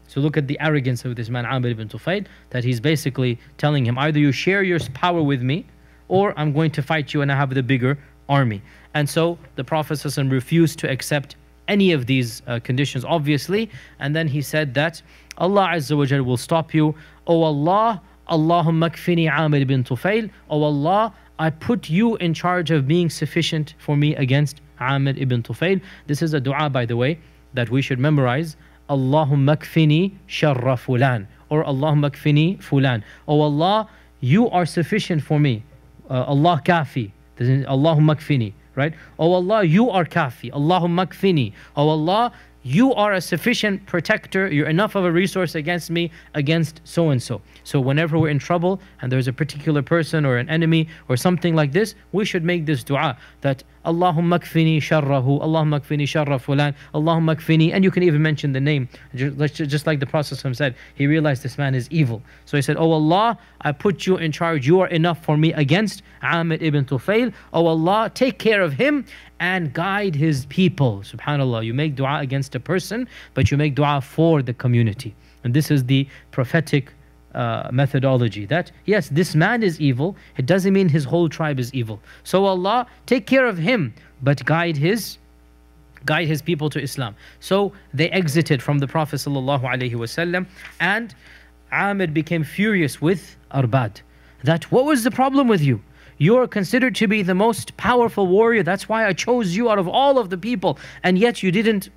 Speaker 1: So look at the arrogance of this man, Amir ibn Tufail, that he's basically telling him, either you share your power with me, or I'm going to fight you and I have the bigger army. And so the Prophet ﷺ refused to accept any of these conditions, obviously. And then he said that Allah Azza wa Jal will stop you. Oh Allah, Allahumma kfini Amir ibn Tufail. Oh Allah, I put you in charge of being sufficient for me against Amir ibn Tufail. This is a dua, by the way, that we should memorize. Allahumma kfini sharra fulan, or Allahumma kfini fulan. Oh Allah, you are sufficient for me. Allah kafi. Allahumma kfini, right? Oh Allah, you are kafi. Allahumma kfini. Oh Allah, you are a sufficient protector. You're enough of a resource against me, against so and so. So whenever we're in trouble and there's a particular person or an enemy or something like this, we should make this dua that Allahumma kfini sharrahu, Allahumma kfini sharra fulan, Allahumma kfini, and you can even mention the name. Just like the Prophet said, he realized this man is evil. So he said, oh Allah, I put you in charge. You are enough for me against Amir ibn Tufail. Oh Allah, take care of him and guide his people. Subhanallah, you make dua against a person, but you make dua for the community. And this is the prophetic methodology, that yes, this man is evil, it doesn't mean his whole tribe is evil. So Allah, take care of him, but guide his people to Islam. So they exited from the Prophet ﷺ, and Amir became furious with Arbad, that what was the problem with you? You are considered to be the most powerful warrior. That's why I chose you out of all of the people. And yet you didn't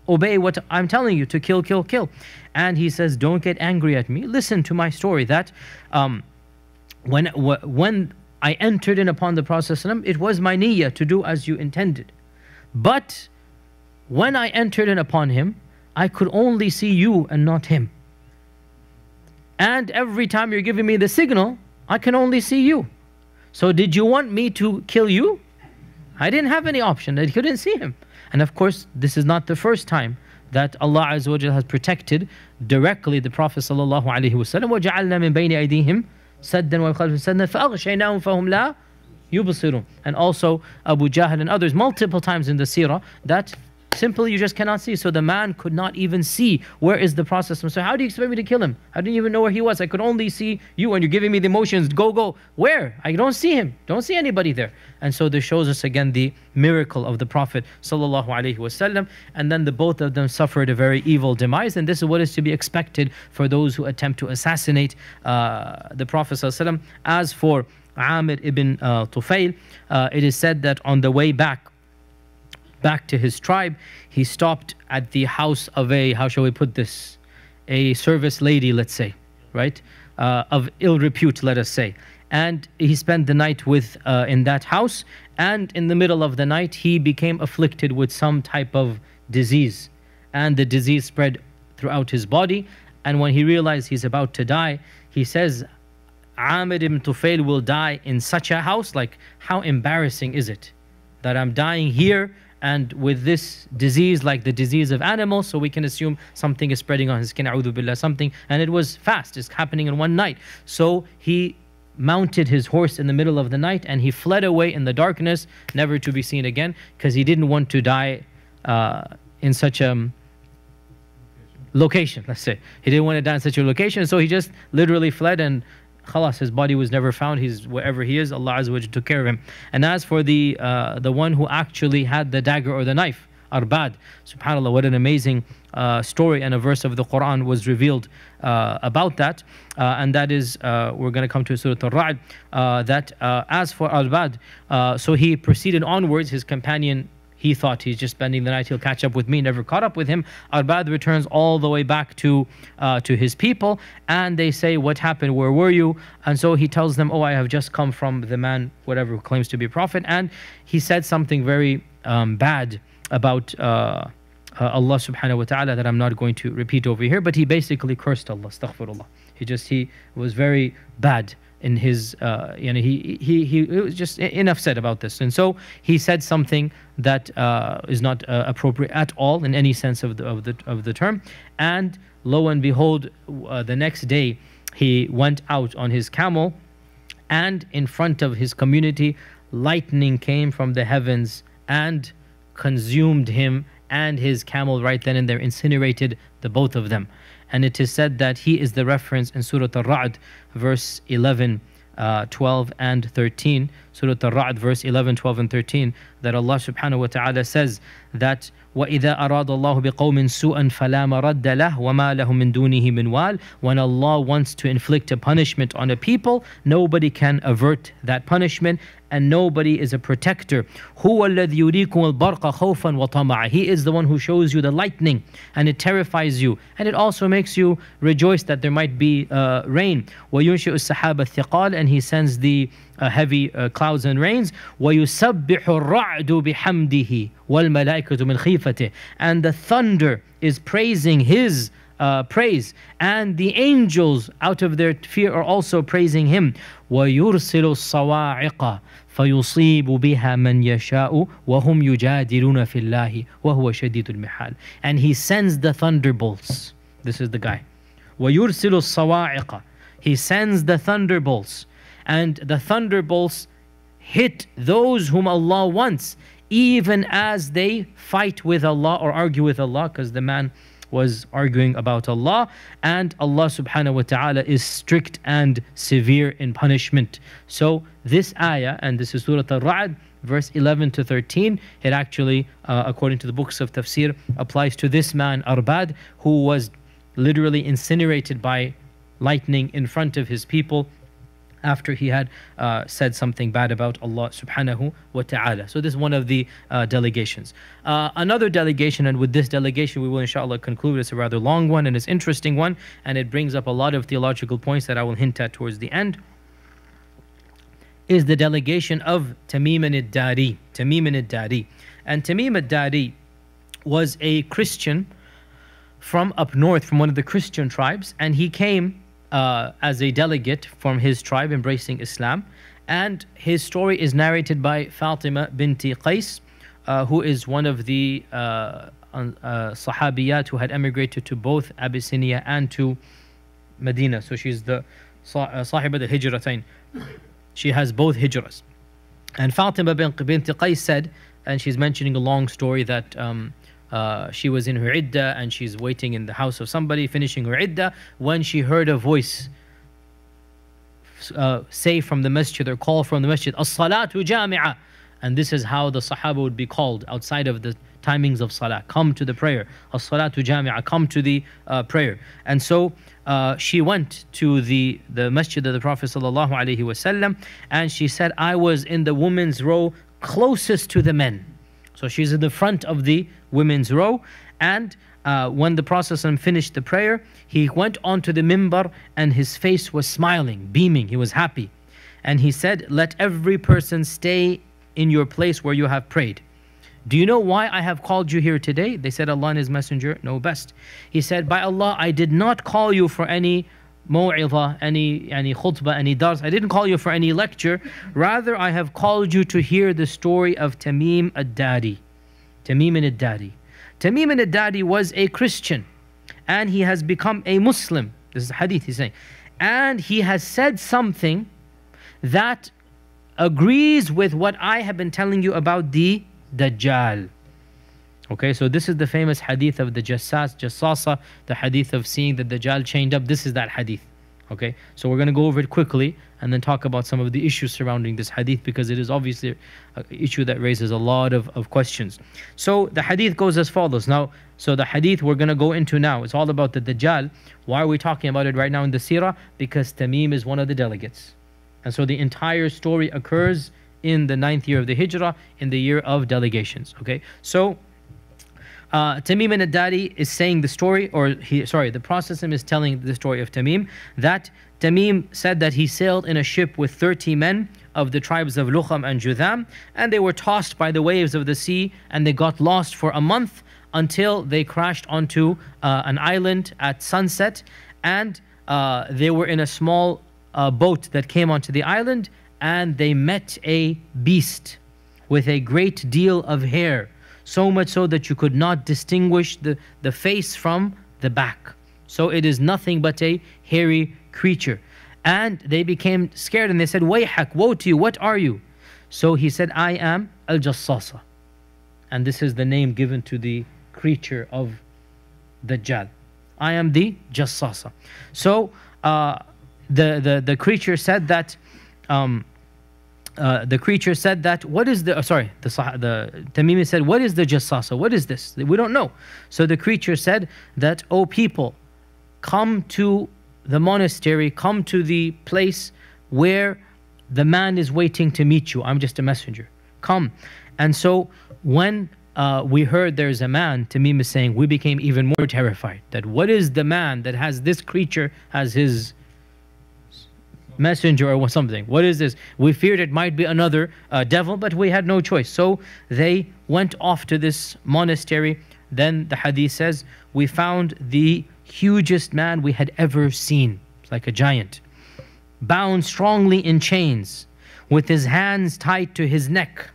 Speaker 1: obey what I'm telling you to kill, kill, kill. And he says, don't get angry at me. Listen to my story that when I entered in upon the Prophet, it was my niyyah to do as you intended. But when I entered in upon him, I could only see you and not him. And every time you're giving me the signal, I can only see you. So did you want me to kill you? I didn't have any option. I couldn't see him. And of course, this is not the first time that Allah Azza wa Jalla has protected directly the Prophet sallallahu alaihi wasallam. وَجَعَلْنَا مِن بَيْنِ أَيْدِيهِمْ سَدًّا وَمِن خَلْفِهِمْ سَدًّا فَأَغْشَيْنَاهُمْ فَهُمْ لَا يُبْصِرُونَ. And also Abu Jahl and others multiple times in the seerah that simply you just cannot see. So the man could not even see where is the Prophet. So how do you expect me to kill him? I didn't even know where he was. I could only see you and you're giving me the motions. Go, go. Where? I don't see him. Don't see anybody there. And so this shows us again the miracle of the Prophet sallallahu alaihi wasallam. And then the both of them suffered a very evil demise. And this is what is to be expected for those who attempt to assassinate the Prophet sallallahu alaihi wasallam. As for Amir ibn Tufail, it is said that on the way back to his tribe, he stopped at the house of a, how shall we put this, a service lady, let's say, right? of ill repute, let us say. And he spent the night in that house, and in the middle of the night he became afflicted with some type of disease, and the disease spread throughout his body. And when he realized he's about to die, he says, Amir ibn Tufail will die in such a house. Like, how embarrassing is it that I'm dying here and with this disease, like the disease of animals, so we can assume something is spreading on his skin, a'udhu billah, something. And it was fast, it's happening in one night. So he mounted his horse in the middle of the night and he fled away in the darkness, never to be seen again, because he didn't want to die in such a location, let's say. He didn't want to die in such a location, so he just literally fled, and khalas, his body was never found. He's wherever he is, Allah Azza wa Jalla took care of him. And as for the one who actually had the dagger or the knife, Arbad, subhanAllah, what an amazing story, and a verse of the Quran was revealed about that. And that is, we're going to come to Surah Al-Ra'd, that as for Arbad, so he proceeded onwards. His companion, he thought he's just spending the night, he'll catch up with me, never caught up with him. Arbad returns all the way back to his people, and they say, what happened, where were you? And so he tells them, oh, I have just come from the man, whatever, who claims to be a prophet, and he said something very bad about Allah subhanahu wa ta'ala that I'm not going to repeat over here, but he basically cursed Allah, astaghfirullah. He was very bad in his, he was just enough said about this. And so he said something that is not appropriate at all in any sense of the term. And lo and behold, the next day he went out on his camel, and in front of his community, lightning came from the heavens and consumed him and his camel right then and there, incinerated the both of them. And it is said that he is the reference in Surah Al-Ra'd, verse 11, 12 and 13. Surah Al-Ra'd, verse 11, 12 and 13, that Allah subhanahu wa ta'ala says that وَإِذَا أَرَادَ اللَّهُ بِقَوْمٍ سُوءًا فَلَا مَرَدَّ لَهُ وَمَا لَهُم مِّن دُونِهِ مِنْ وَالٍ. When Allah wants to inflict a punishment on a people, nobody can avert that punishment, and nobody is a protector. هُوَ الَّذِي يُرِيكُمُ الْبَرْقَ خَوْفًا وَطَمَعًا. He is the one who shows you the lightning, and it terrifies you, and it also makes you rejoice that there might be rain. وَيُنْشِئُ السَّحَابَ الثِّقَالَ. And he sends the heavy clouds and rains. وَيُسَبِّحُ الرَّعْدُ بِحَمْدِهِ وَالْمَلَائِكَةُ مِنْ خِيفَتِهِ. And the thunder is praising his praise, and the angels out of their fear are also praising him. وَيُرْسِلُ الصَّوَاعِقَ فَيُصِيبُ بِهَا مَنْ يَشَاءُ وَهُمْ يُجَادِلُونَ فِي اللَّهِ وَهُوَ شَدِيدُ الْمِحَالِ. And he sends the thunderbolts. This is the guy. وَيُرْسِلُ الصَّوَاعِقَ. He sends the thunderbolts, and the thunderbolts hit those whom Allah wants, even as they fight with Allah or argue with Allah, because the man was arguing about Allah, and Allah subhanahu wa ta'ala is strict and severe in punishment. So this ayah, and this is Surah Al-Ra'd, verse 11 to 13, it actually, according to the books of tafsir, applies to this man, Arbad, who was literally incinerated by lightning in front of his people after he had said something bad about Allah subhanahu wa ta'ala. So this is one of the delegations. Another delegation, and with this delegation we will inshallah conclude. It's a rather long one and it's an interesting one, and it brings up a lot of theological points that I will hint at towards the end, is the delegation of Tamim al-Dari. Tamim al-Dari. And Tamim al-Dari was a Christian from up north, from one of the Christian tribes, and he came as a delegate from his tribe embracing Islam. And his story is narrated by Fatima binti Qais, who is one of the Sahabiyat who had emigrated to both Abyssinia and to Medina. So she's the Sahiba al-Hijratain. She has both hijras. And Fatima binti Qais said, and she's mentioning a long story, that she was in her iddah and she's waiting in the house of somebody, finishing her iddah, when she heard a voice say from the masjid, or call from the masjid, As-salatu jami'ah. And this is how the Sahaba would be called outside of the timings of salah. Come to the prayer. As-salatu jami'ah. Come to the prayer. And so she went to the masjid of the Prophet sallallahu alaihi wasallam, and she said, I was in the women's row closest to the men. So she's in the front of the women's row, and when the Prophet ﷺ finished the prayer, he went onto the minbar and his face was smiling, beaming, he was happy. And he said, let every person stay in your place where you have prayed. Do you know why I have called you here today? They said, Allah and His Messenger know best. He said, by Allah, I did not call you for any maw'idha, any khutbah, any dars. I didn't call you for any lecture. Rather, I have called you to hear the story of Tamim ad-Dari. Tamim ad-Dari. Tamim ad-Dari was a Christian and he has become a Muslim. This is hadith he's saying. And he has said something that agrees with what I have been telling you about the Dajjal. Okay, so this is the famous hadith of the Jassasa, the hadith of seeing the Dajjal chained up. This is that hadith. Okay, so we're going to go over it quickly and then talk about some of the issues surrounding this hadith, because it is obviously an issue that raises a lot of questions. So the hadith goes as follows. Now, so the hadith we're going to go into now, it's all about the Dajjal. Why are we talking about it right now in the Seerah? Because Tamim is one of the delegates. And so the entire story occurs in the 9th year of the Hijrah, in the year of delegations. Okay, so Tamim ad-Dari is saying the story, the Prophet is telling the story of Tamim, that Tamim said that he sailed in a ship with 30 men of the tribes of Lukham and Judham, and they were tossed by the waves of the sea, and they got lost for a month until they crashed onto an island at sunset, and they were in a small boat that came onto the island, and they met a beast with a great deal of hair, so much so that you could not distinguish the face from the back. So it is nothing but a hairy creature. And they became scared and they said, Wayhak, woe to you, what are you? So he said, I am Al-Jassasa. And this is the name given to the creature of Dajjal. I am the Jassasa. So the creature said that what is the Tamimi said, what is the Jassasa? What is this? We don't know. So the creature said that, O people, come to the monastery, come to the place where the man is waiting to meet you. I'm just a messenger. Come. And so when we heard there's a man, Tamim is saying, we became even more terrified. That what is the man that has this creature as his messenger or something? What is this? We feared it might be another devil, but we had no choice. So they went off to this monastery. Then the hadith says, we found the hugest man we had ever seen. It's like a giant, bound strongly in chains, with his hands tied to his neck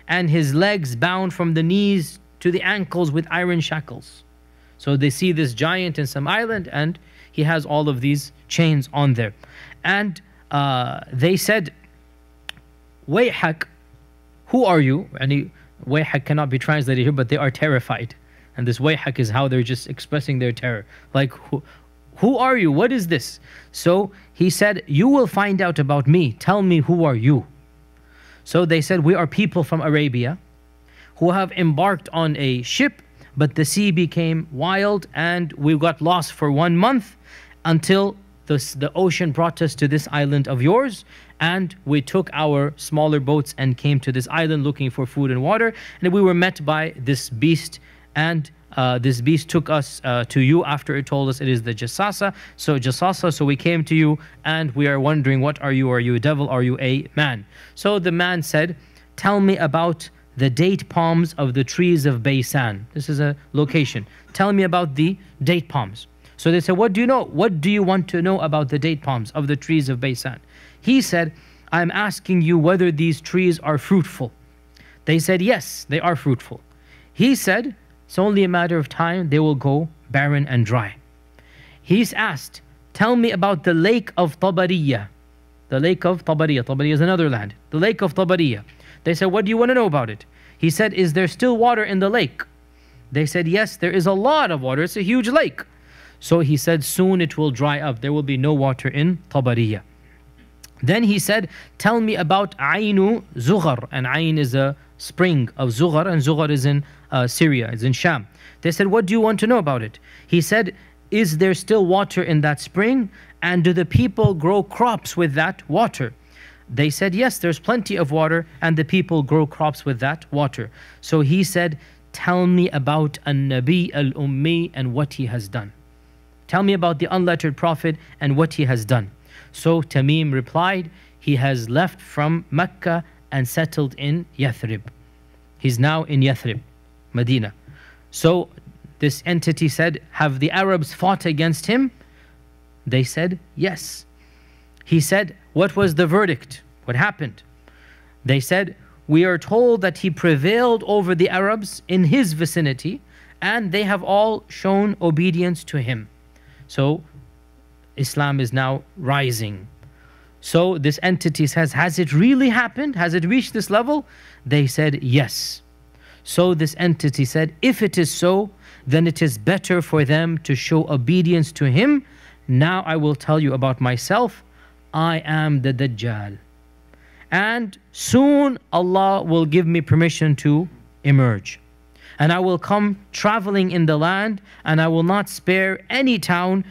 Speaker 1: and his legs bound from the knees to the ankles with iron shackles. So they see this giant in some island and he has all of these chains on there. And they said, Wayhak, who are you? And Wayhak cannot be translated here, but they are terrified. And this Wayhak is how they're just expressing their terror. Like, who are you? What is this? So he said, you will find out about me. Tell me, who are you? So they said, we are people from Arabia who have embarked on a ship, but the sea became wild and we got lost for 1 month until the ocean brought us to this island of yours, and we took our smaller boats and came to this island looking for food and water, and we were met by this beast, and this beast took us to you after it told us it is the Jassasa. So we came to you and we are wondering, what are you? Are you a devil? Are you a man? So the man said, tell me about the date palms of the trees of Baysan. This is a location. Tell me about the date palms. So they said, what do you know? What do you want to know about the date palms of the trees of Baysan? He said, I'm asking you whether these trees are fruitful. They said, yes, they are fruitful. He said, it's only a matter of time, they will go barren and dry. He's asked, tell me about the lake of Tabariya. The lake of Tabariya. Tabariya is another land. The lake of Tabariya. They said, what do you want to know about it? He said, is there still water in the lake? They said, yes, there is a lot of water. It's a huge lake. So he said, soon it will dry up. There will be no water in Tabariya. Then he said, tell me about Ainu Zughar. And Ain is a spring of Zughar, and Zughar is in Syria, it's in Sham. They said, what do you want to know about it? He said, is there still water in that spring? And do the people grow crops with that water? They said, yes, there's plenty of water and the people grow crops with that water. So he said, tell me about an-Nabi al-Ummi and what he has done. Tell me about the unlettered Prophet and what he has done. So Tamim replied, he has left from Mecca and settled in Yathrib. He's now in Yathrib, Medina. So this entity said, have the Arabs fought against him? They said, yes. He said, what was the verdict? What happened? They said, we are told that he prevailed over the Arabs in his vicinity and they have all shown obedience to him. So Islam is now rising. So this entity says, has it really happened? Has it reached this level? They said, yes. So this entity said, if it is so, then it is better for them to show obedience to him. Now I will tell you about myself. I am the Dajjal. And soon Allah will give me permission to emerge. And I will come traveling in the land, and I will not spare any town,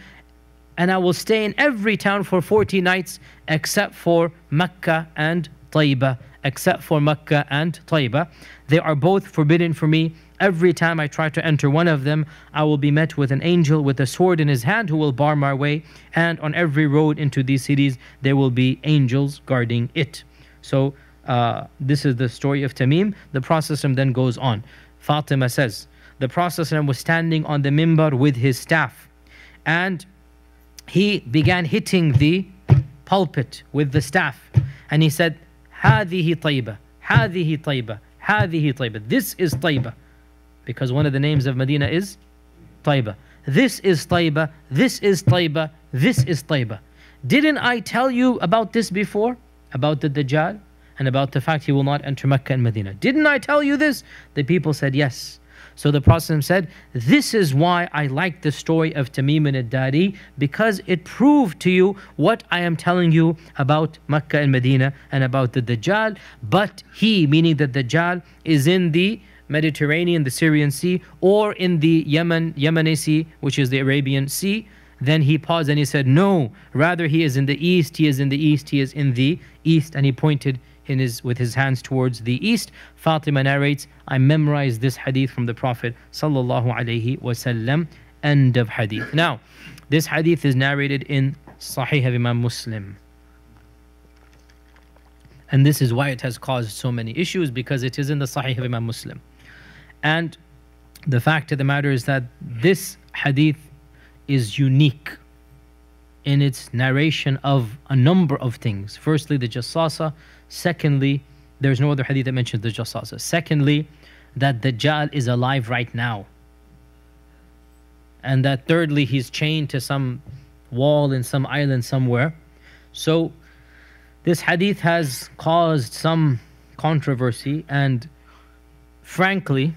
Speaker 1: and I will stay in every town for 40 nights except for Mecca and Taibah. Except for Mecca and Taibah. They are both forbidden for me. Every time I try to enter one of them, I will be met with an angel with a sword in his hand who will bar my way. And on every road into these cities, there will be angels guarding it. So this is the story of Tamim. The Prophet then goes on. Fatima says, the Prophet was standing on the mimbar with his staff. And he began hitting the pulpit with the staff. And he said, هذه طيبة, هذه طيبة, هذه طيبة. This is Taibah. Because one of the names of Medina is Taibah. This is Taibah, this is Taibah, this is Taibah. Didn't I tell you about this before? About the Dajjal and about the fact he will not enter Mecca and Medina. Didn't I tell you this? The people said yes. So the Prophet said, this is why I like the story of Tamim al-Dari, because it proved to you what I am telling you about Mecca and Medina and about the Dajjal. But he, meaning the Dajjal, is in the Mediterranean, the Syrian Sea, or in the Yemeni Sea, which is the Arabian Sea. Then he paused and he said, no, rather he is in the east, he is in the east, he is in the east. And he pointed with his hands towards the east. Fatima narrates, I memorized this hadith from the Prophet sallallahu alaihi wasallam. End of hadith. Now, this hadith is narrated in Sahih of Imam Muslim. And this is why it has caused so many issues, because it is in the Sahih of Imam Muslim. And the fact of the matter is that this hadith is unique in its narration of a number of things. Firstly, the Jassasa. Secondly, there's no other hadith that mentions the Jassasa. Secondly, that Dajjal is alive right now. And that thirdly, he's chained to some wall in some island somewhere. So this hadith has caused some controversy, and frankly,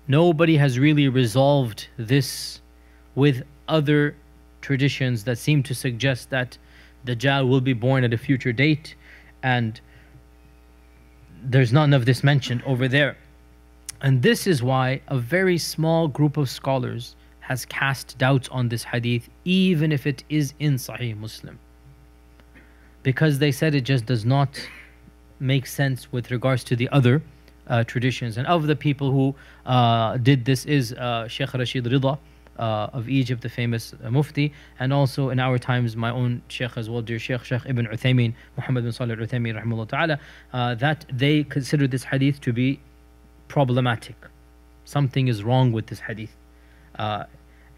Speaker 1: nobody has really resolved this with other traditions that seem to suggest that Dajjal will be born at a future date, and there's none of this mentioned over there. And this is why a very small group of scholars has cast doubts on this hadith, even if it is in Sahih Muslim, because they said it just does not make sense with regards to the other traditions. And of the people who did this is Sheikh Rashid Rida of Egypt, the famous Mufti, and also in our times my own Sheikh as well, dear Sheikh Ibn Uthaymin, Mohammad bin Salih al-Uthaymin rahimahullah ta'ala, that they consider this hadith to be problematic. Something is wrong with this hadith.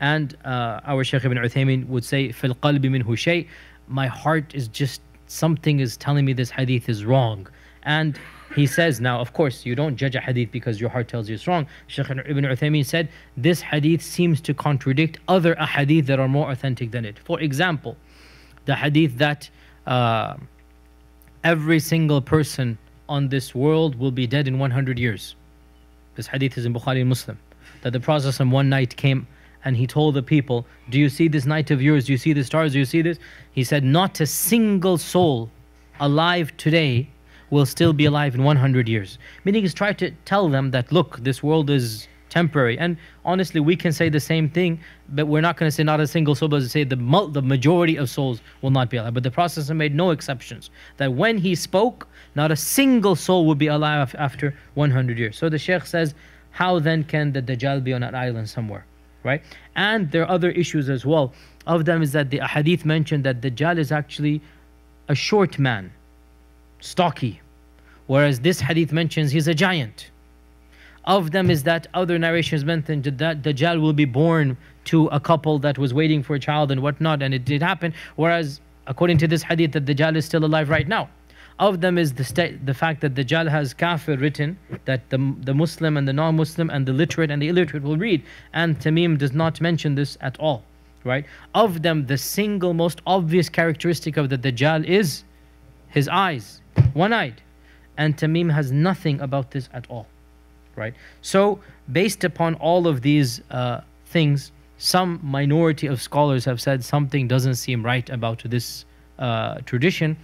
Speaker 1: And our Shaykh Ibn Uthaymin would say, فِي الْقَلْبِ مِنْهُ شَيْءٍ, my heart is just, something is telling me this hadith is wrong. And he says, now of course you don't judge a hadith because your heart tells you it's wrong. Shaykh Ibn Uthaymin said, this hadith seems to contradict other ahadith that are more authentic than it. For example, the hadith that every single person on this world will be dead in 100 years. This hadith is in Bukhari and Muslim. That the Prophet one night came and he told the people, do you see this night of yours? Do you see the stars? Do you see this? He said, not a single soul alive today will still be alive in 100 years. Meaning he's trying to tell them that, look, this world is temporary. And honestly, we can say the same thing, but we're not going to say not a single soul, but to say the majority of souls will not be alive. But the Prophet made no exceptions. That when he spoke, not a single soul would be alive after 100 years. So the Shaykh says, how then can the Dajjal be on an island somewhere, right? And there are other issues as well. Of them is that the hadith mentioned that Dajjal is actually a short man, stocky, whereas this hadith mentions he's a giant. Of them is that other narrations mentioned that Dajjal will be born to a couple that was waiting for a child and whatnot, and it did happen, whereas according to this hadith that Dajjal is still alive right now. Of them is the fact that Dajjal has kafir written, that the Muslim and the non-Muslim and the literate and the illiterate will read, and Tamim does not mention this at all, right? Of them, the single most obvious characteristic of the Dajjal is his eyes, one-eyed, and Tamim has nothing about this at all, right? So based upon all of these things, some minority of scholars have said something doesn't seem right about this tradition,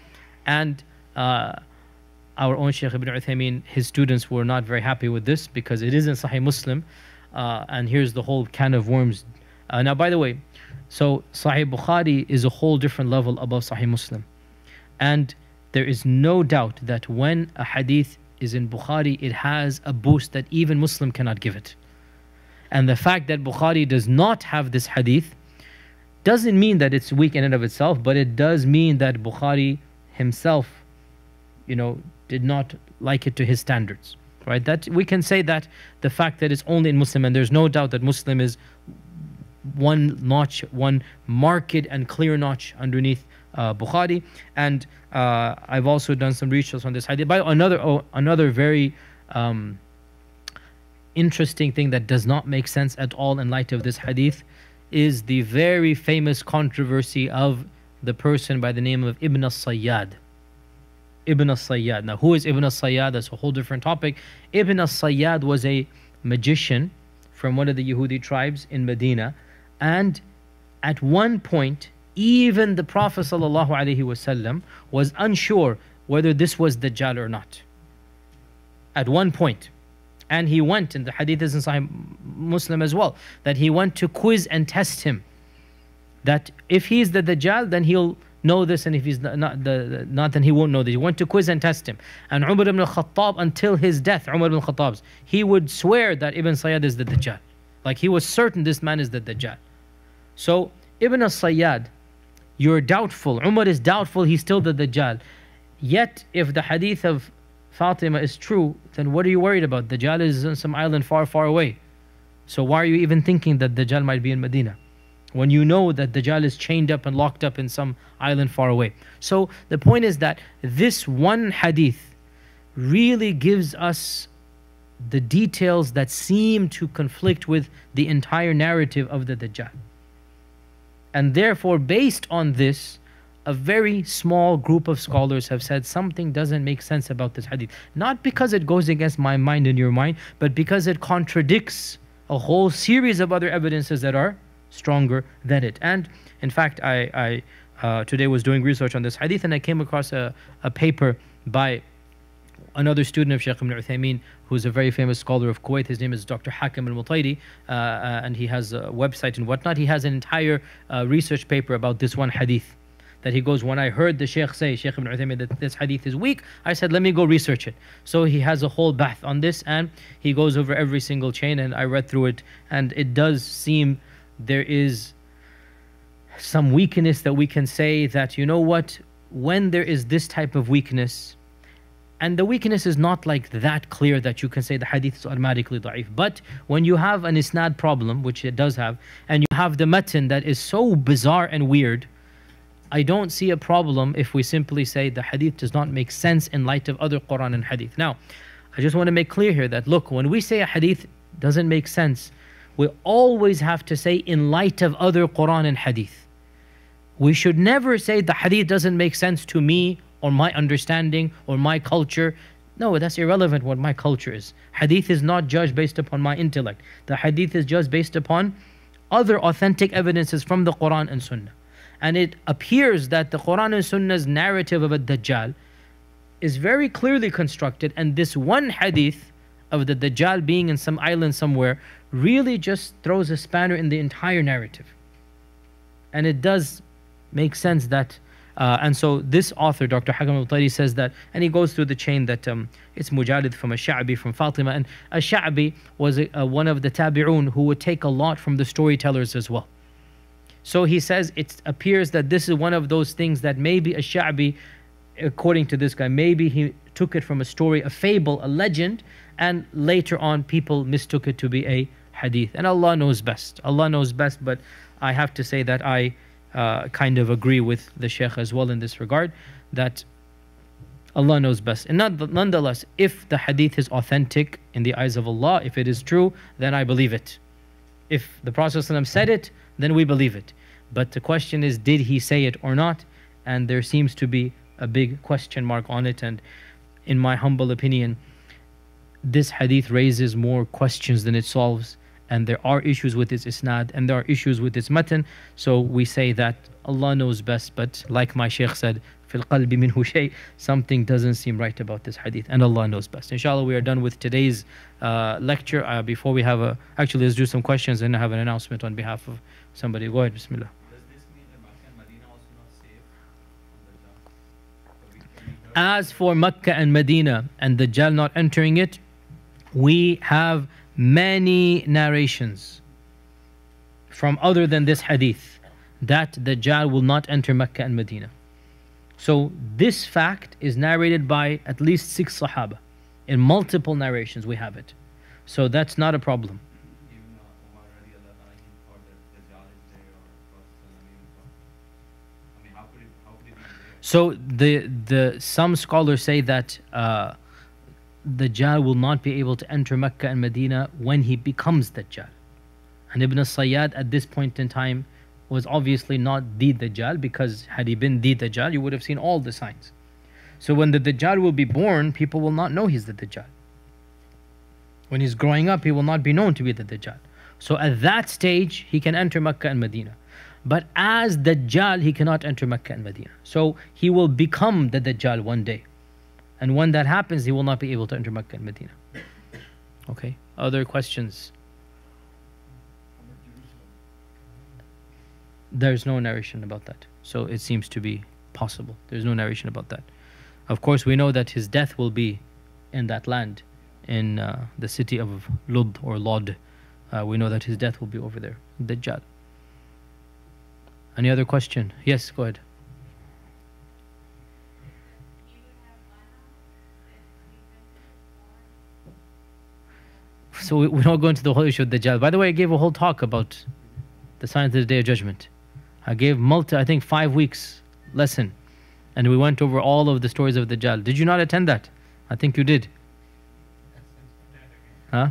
Speaker 1: and our own Shaykh Ibn Uthaymeen, his students were not very happy with this because it isn't Sahih Muslim, and here's the whole can of worms. Now, by the way, so Sahih Bukhari is a whole different level above Sahih Muslim, and there is no doubt that when a hadith is in Bukhari, it has a boost that even Muslim cannot give it. And the fact that Bukhari does not have this hadith doesn't mean that it's weak in and of itself, but it does mean that Bukhari himself, did not like it to his standards, right? That we can say that the fact that it's only in Muslim, and there's no doubt that Muslim is one notch, one marked and clear notch underneath Bukhari. And I've also done some research on this hadith. By another very interesting thing that does not make sense at all in light of this hadith is the very famous controversy of the person by the name of Ibn al-Sayyad. Ibn al-Sayyad. Now, who is Ibn al-Sayyad? That's a whole different topic. Ibn al-Sayyad was a magician from one of the Yehudi tribes in Medina, and at one point, even the Prophet ﷺ was unsure whether this was Dajjal or not. At one point. And he went, and the hadith is in Sahih Muslim as well, that he went to quiz and test him. That if he's the Dajjal, then he'll know this, and if he's not, then he won't know this. He went to quiz and test him. And Umar ibn al-Khattab, until his death, Umar ibn al-Khattab, he would swear that Ibn Sayyad is the Dajjal. Like he was certain this man is the Dajjal. So Ibn al-Sayyad, you're doubtful. Umar is doubtful he's still the Dajjal. Yet if the hadith of Fatima is true, then what are you worried about? Dajjal is on some island far, far away. So why are you even thinking that Dajjal might be in Medina, when you know that Dajjal is chained up and locked up in some island far away? So the point is that this one hadith really gives us the details that seem to conflict with the entire narrative of the Dajjal. And therefore, based on this, a very small group of scholars have said something doesn't make sense about this hadith. Not because it goes against my mind and your mind, but because it contradicts a whole series of other evidences that are stronger than it. And in fact, I today was doing research on this hadith, and I came across a paper by another student of Shaykh Ibn Uthaymeen, who's a very famous scholar of Kuwait. His name is Dr. Hakim al-Mutayri, and he has a website and whatnot. He has an entire research paper about this one hadith, that he goes, when I heard the Shaykh say, Shaykh Ibn Uthaymeen, that this hadith is weak, I said, let me go research it. So he has a whole bath on this, and he goes over every single chain, and I read through it, and it does seem there is some weakness that we can say that, you know what, when there is this type of weakness, and the weakness is not like that clear that you can say the hadith is automatically da'if, but when you have an isnad problem, which it does have, and you have the matan that is so bizarre and weird, I don't see a problem if we simply say the hadith does not make sense in light of other Quran and hadith. Now, I just want to make clear here that, look, when we say a hadith doesn't make sense, we always have to say in light of other Quran and hadith. We should never say the hadith doesn't make sense to me or my understanding or my culture. No, that's irrelevant what my culture is. Hadith is not judged based upon my intellect. The hadith is judged based upon other authentic evidences from the Quran and Sunnah. And it appears that the Quran and Sunnah's narrative of a Dajjal is very clearly constructed, and this one hadith of the Dajjal being in some island somewhere really just throws a spanner in the entire narrative. And it does make sense that And so this author, Dr. Hakam al-Tari, says that, and he goes through the chain that it's Mujalid from a Sha'bi from Fatima, and a Sha'bi was one of the Tabi'un who would take a lot from the storytellers as well. So he says it appears that this is one of those things that maybe a Sha'bi, according to this guy, maybe he took it from a story, a fable, a legend, and later on people mistook it to be a hadith. And Allah knows best. Allah knows best, but I have to say that I kind of agree with the Shaykh as well in this regard, that Allah knows best. And nonetheless, if the hadith is authentic in the eyes of Allah, if it is true, then I believe it. If the Prophet ﷺ said it, then we believe it. But the question is, did he say it or not? And there seems to be a big question mark on it. And in my humble opinion, this hadith raises more questions than it solves. And there are issues with its isnad, and there are issues with its matan. So we say that Allah knows best, but like my Shaykh said, fil qalbi minhu shay, something doesn't seem right about this hadith, and Allah knows best. Inshallah, we are done with today's lecture. Before we have actually, let's do some questions and have an announcement on behalf of somebody. Go ahead, Bismillah.
Speaker 2: Does this mean that Makkah and Medina also not safe from the Dajjal?
Speaker 1: As for Makkah and Medina and the Dajjal not entering it, we have many narrations from other than this hadith that the Dajjal will not enter Makkah and Medina. So this fact is narrated by at least 6 Sahaba. In multiple narrations we have it. So that's not a problem.
Speaker 2: Even Umar radiallahu anhu, he thought that Dajjal is there, or Prophet even thought. I mean, how could it be there?
Speaker 1: So some scholars say that Dajjal will not be able to enter Mecca and Medina when he becomes Dajjal. And Ibn al-Sayyad at this point in time was obviously not the Dajjal, because had he been the Dajjal, you would have seen all the signs. So when the Dajjal will be born, people will not know he's the Dajjal. When he's growing up, he will not be known to be the Dajjal. So at that stage, he can enter Mecca and Medina. But as Dajjal, he cannot enter Mecca and Medina. So he will become the Dajjal one day. And when that happens, he will not be able to enter Mecca and Medina. Okay, other questions? There's no narration about that. So it seems to be possible. There's no narration about that. Of course, we know that his death will be in that land, in the city of Lud or Lod. We know that his death will be over there, Dajjal. Any other question? Yes, go ahead. So we don't go into the whole issue of Dajjal. By the way, I gave a whole talk about the signs of the Day of Judgment. I gave I think 5 weeks lesson. And we went over all of the stories of Dajjal. Did you not attend that? I think you did. Huh?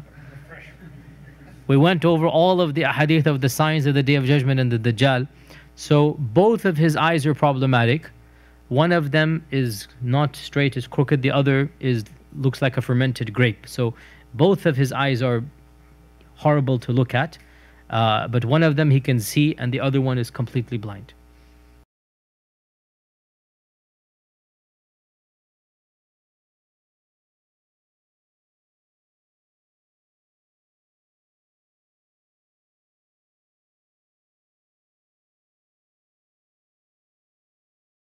Speaker 1: We went over all of the hadith of the signs of the Day of Judgment and the Dajjal. So both of his eyes are problematic. One of them is not straight, is crooked. The other looks like a fermented grape. So both of his eyes are horrible to look at. But one of them he can see, and the other one is completely blind.